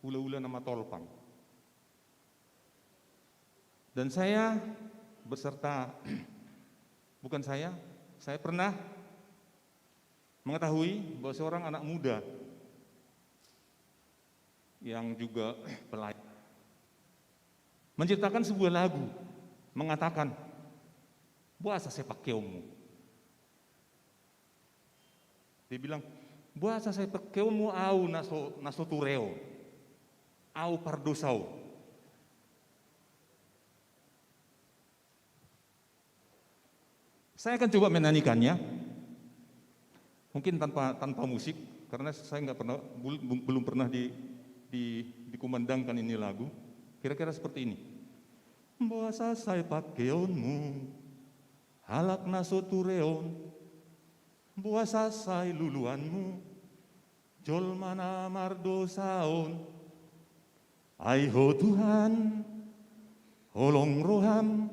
ula-ula nama tolpang. Dan saya beserta, bukan saya pernah mengetahui bahwa seorang anak muda yang juga pelayan menciptakan sebuah lagu mengatakan, "Buasa sepak keomu." Dia bilang, "Buasa sepak keomu au naso tureo, au pardosau." Saya akan coba menyanyikannya, mungkin tanpa musik, karena saya belum pernah dikumandangkan ini lagu. Kira-kira seperti ini. Buasa saya pakeonmu, halak naso tureon, buasa saya luluanmu, jol mana mardosaon. Aiho Tuhan, holong roham,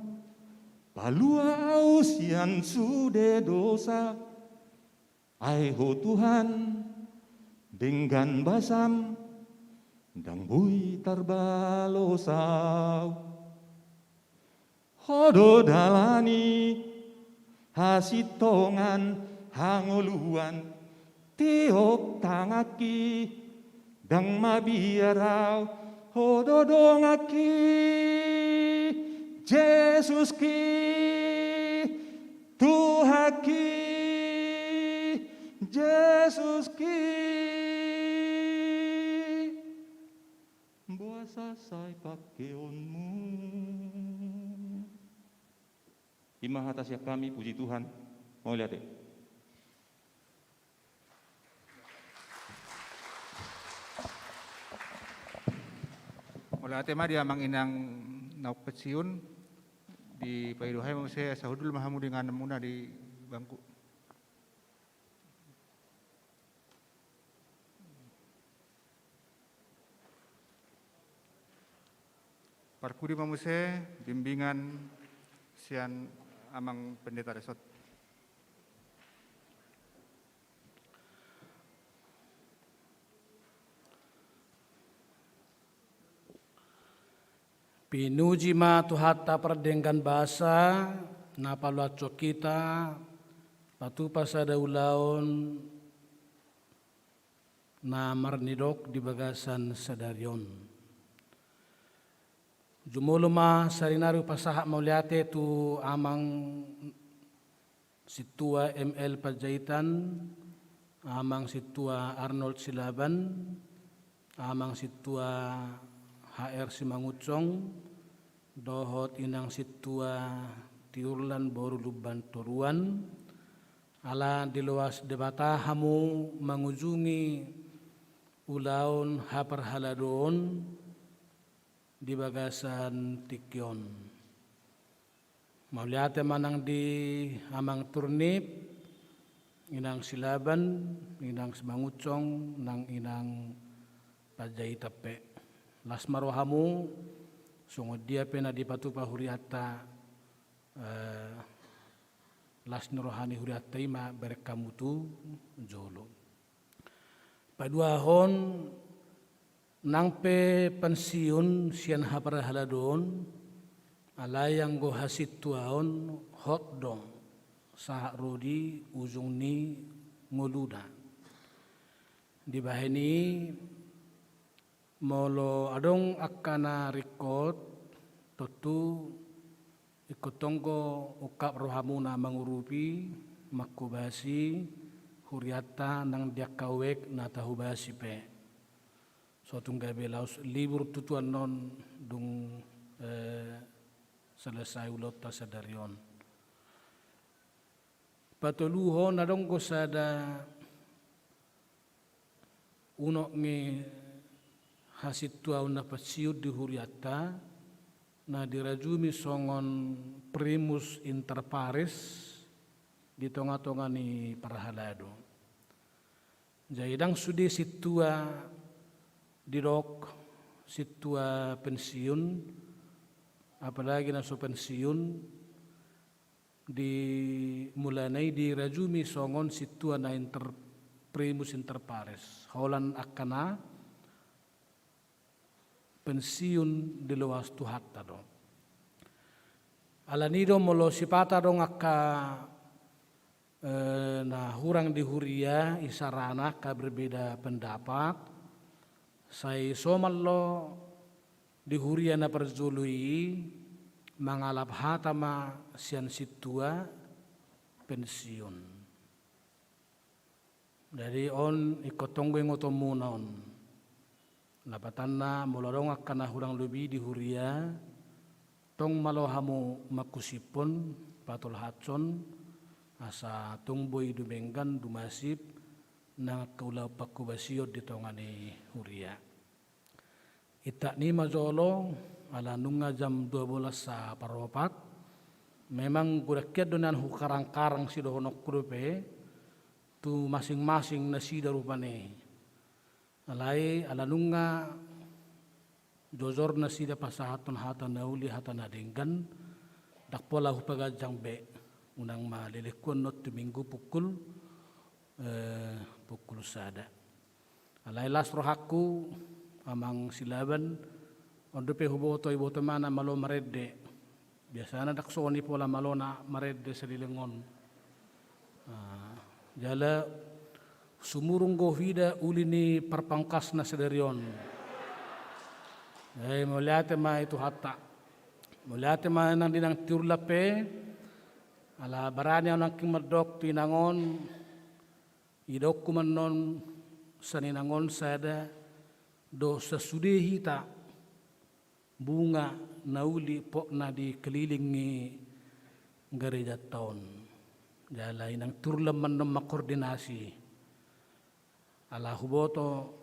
palua ausian sude dosa. Aiho Tuhan, dengan basam, dang bui tarbalosau. Hodo dalani, hasitongan, hangoluan, tiok tangaki, dang mabiarau, hodo dongaki, Yesus ki, Tuhaki, Yesus ki. Buasa say pakeonmu. Imah atas ya kami, puji Tuhan. Mau lihat deh. Oleh tema dia manginang nauk pensiun di paiduhai mau saya sahudul mahamu dengan muna di bangku. Parkudi mamuse bimbingan sian amang pendeta resort. Pinuji ma tuhata perdengkan bahasa napaluaco kita patu pasada ulaon na marnidok di bagasan sadarion. Jumuluma sarinaru pasaha mauliate tu amang situa ML Pajaitan, amang situa Arnold Silaban, amang situa HR Simangucong, dohot inang situa Tiurlan Boru Luban Toruan, ala diluas debata hamu mengunjungi ulaun hapar haladon di bagasan Tikyon. Mauliate manang di amang Turnip, inang Silaban, inang Simangucong, nang inang Pajaitape. Las marohamu, sungod dia pena di patupa huriata, las nurohani huriata ima berekamu tu jolo. Paduahon nang pe pensiun sian hapara haladon alayang go hasit tuaon hot dong sahak rodi ujung ni ngoluda di baheni molo adong akana record Totu ikut tonggo ukap rohamuna mengurupi makubasi huriata nang dia kawek na tahubasi pe. So tungga belaus libur tutuan non dung selesai ulot tasadarion. Patuluho na dong ko sada unok ngi hasit tuaw na pasiud di huriata na dirajumi songon primus inter pares di tonga-tonga ni parahalado. Jaidang sudi situa dirok situa pensiun, apalagi naso pensiun di mulanai dirajumi songon situa na inter primus inter pares. Holan akana pensiun di luas tuhatta do. Alanido molo sipata dong akka na hurang di huria isarana ka berbeda pendapat. Sai somallo di huria na perzului mangalap hatama sian situa pensiun. Dari on ikotonggo ngotomunon. Napatanna molorong akan hurang lebih di huria tong malohamu makusipon patol hatson asa tungboy dumenggan dumasip na kaulau pakubasio di tongani huria. Itak ni majolo ala nunga jam 12 sa paropat memang gurakiat donan hukarang-karang si dohonok kurupe tu masing-masing na sida rupane. Alai ala nunga jojor na sida pasahaton hata nauli hata nadenggan dakpola hupagajang be unang malilikuan not minggu pukul sada. Alai lasro haku amang silaban ondope huboto iboto mana malo maredde biasana daksoni pola malona maredde salilengon jala sumurung govida ulini perpangkas na sederion. Melihat ma itu hatta. Melihat ma nang dinang tiurlape ala barani nang kimerdok tinangon idok kumanon saninangon sada do sesudehi ta bunga nauli pok na di kelilingi gereja tahun. Jalai nang turlam manom makoordinasi. Ala huboto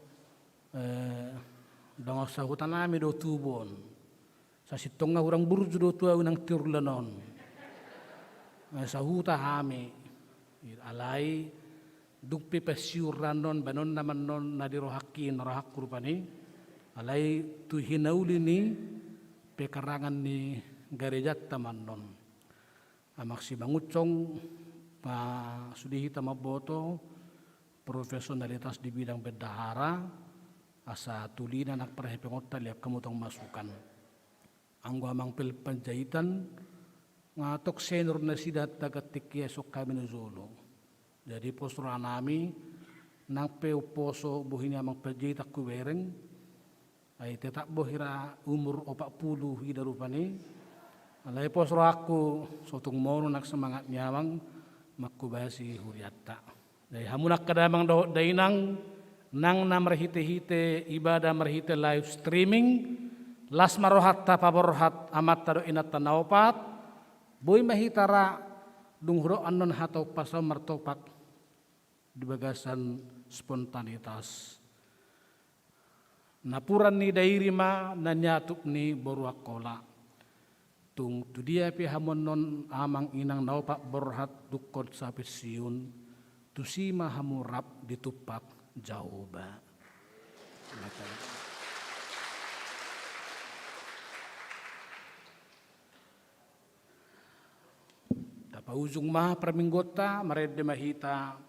dong sa hutan nami do tubon sa sitong nga hurang burju do tua unang tirlanon sa huta hami alai dukpi pasiuran non banon naman non nadirohakin rohak kurupani alai tu hinauli ni pekarangan ni gereja taman non amaksi bangucong pa sudihita maboto profesionalitas di bidang bendahara asa tulina nak perhepengotta liap kamutong masukan. Anggo amang penjahitan ngatok senor na sidat tagatik yesok kami na zolo. Jadi posro anami nang poso buhini amang penjahit aku bereng ay tetap bohira umur 40 hidarupani. Alay posro aku sotung mono nak semangat nyamang makubasi huriata. Dari hamunak kadamang dainang nang na marhite-hite ibadah marhite live streaming las marohat tapaborhat amat tado inat tanaopat boy mahitara dunghro anon hatau pasal martopak di bagasan spontanitas napuran ni dairima nanyatuk ni boruakola tung tu dia pi hamon non amang inang naopak borhat dukot sapit siun tusima hamurap ditupak jauh ba. Tapa ujung mah perminggota marede mahita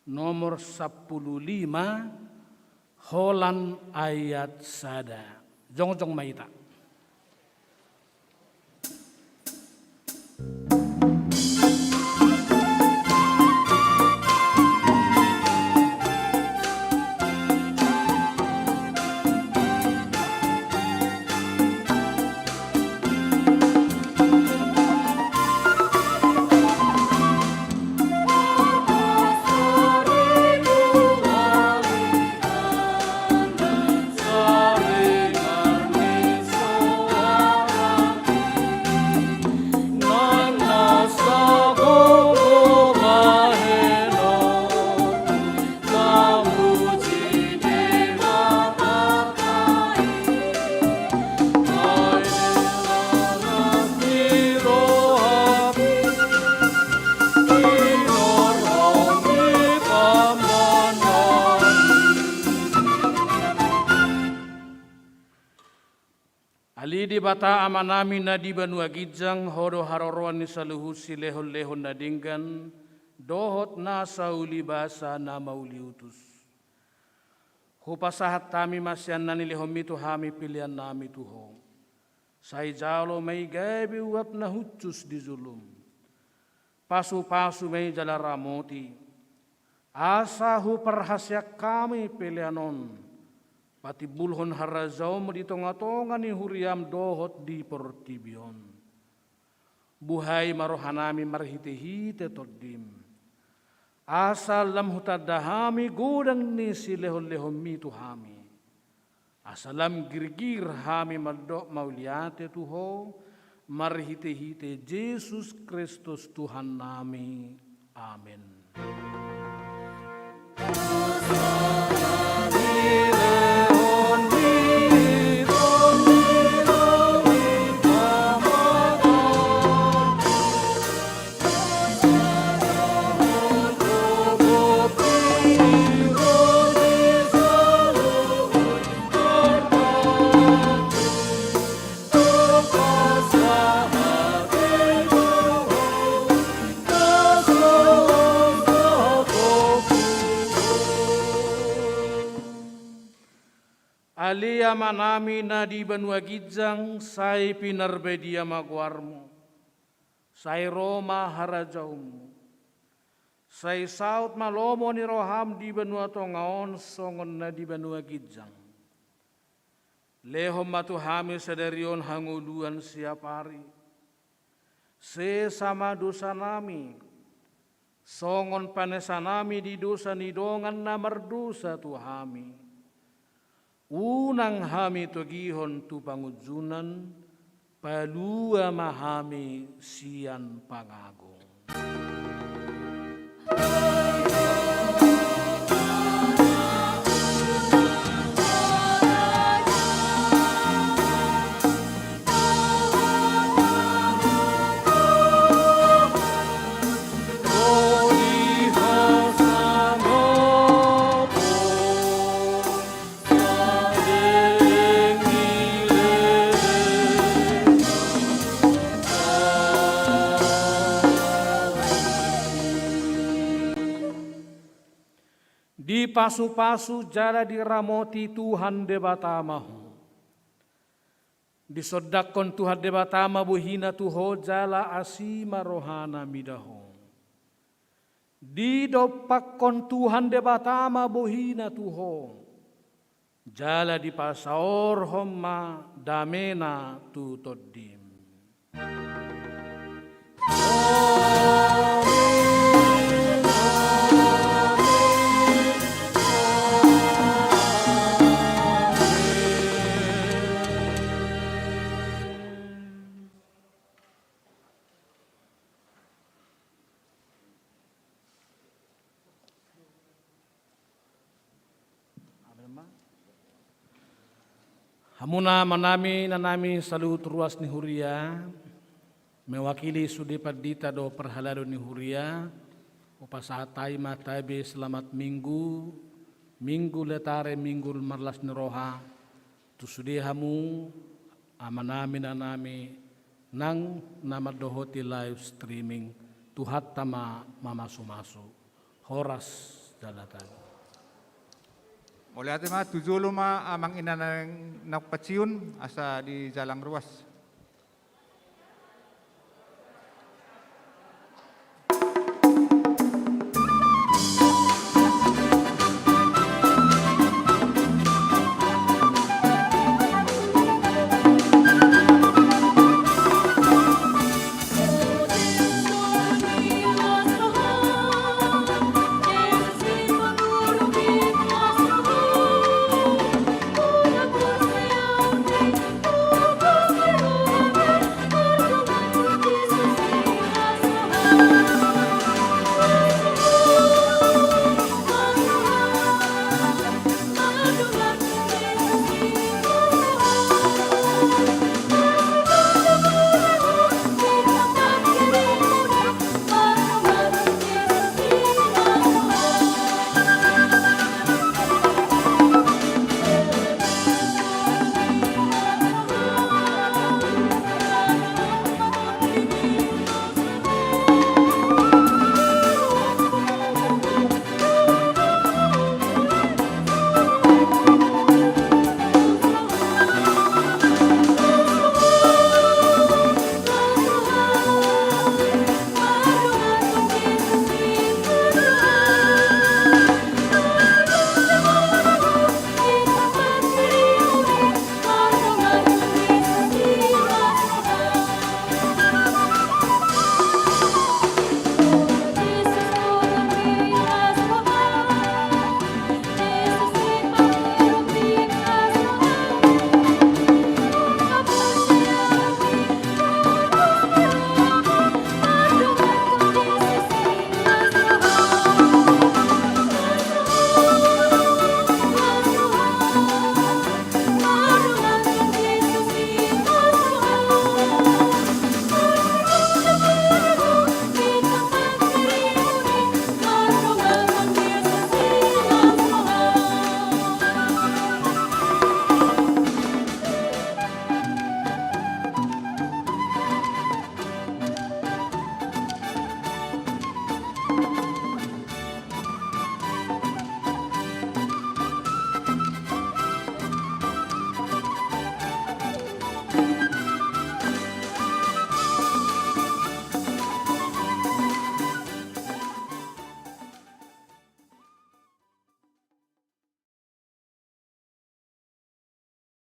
nomor 15 holan ayat sada. Jong mahita. bata amanami na di banua gijang hodo haroroan ni saluhusi lehon-lehon na dinggan dohot na sauli basa na mauliutus. Hupasahat tami masyan na nilihom itu hami pilihan nami tuho. Say jalo may gabi uap na hutus di zulum. Pasu-pasu may jalaramoti. Asa hu perhasyak kami pilihanon. Pati bulhon harazau di tonga-tonga ni huriam dohot di portibion. Buhay marohanami marhite-hite toddim. Asal lam hutadahami gudang ni silehon-lehon mitu hami. Asalam girgir hami madok mauliate tuho. Marhite-hite Yesus Kristus Tuhan nami. Amin. Alia manami na di banua gijang say pinarbedia magwarmo. Say Roma harajaumu. Say saut malomo ni roham di banua tongaon songon na di banua gijang. Lehom matuhami sadarion hanguluan siapari. Se sama dosa nami. Songon panesanami di dosa nidongan na mardosa tuhami. Unang hami togihon tu pangujunan, palua mahami sian pangagong. Di pasu-pasu jala diramoti Tuhan debatamahu. Disodakon Tuhan debatama buhina tuho jala asima rohana midaho. Didopakon Tuhan debatama buhina tuho. Jala di pasaor homma damena tu toddim. Hamuna manami nanami salut ruas ni huria, mewakili sudi padita do perhalado ni huria, upasahatai matabe selamat minggu, minggu letare minggu marlas ni roha, tu sudi hamu amanami nanami nang nama dohoti live streaming, tuhat tama mamasu-masu, horas dalatan. Mulai ate ma tujulo ma amang ina ng nagpatsiyon asa di jalang ruas.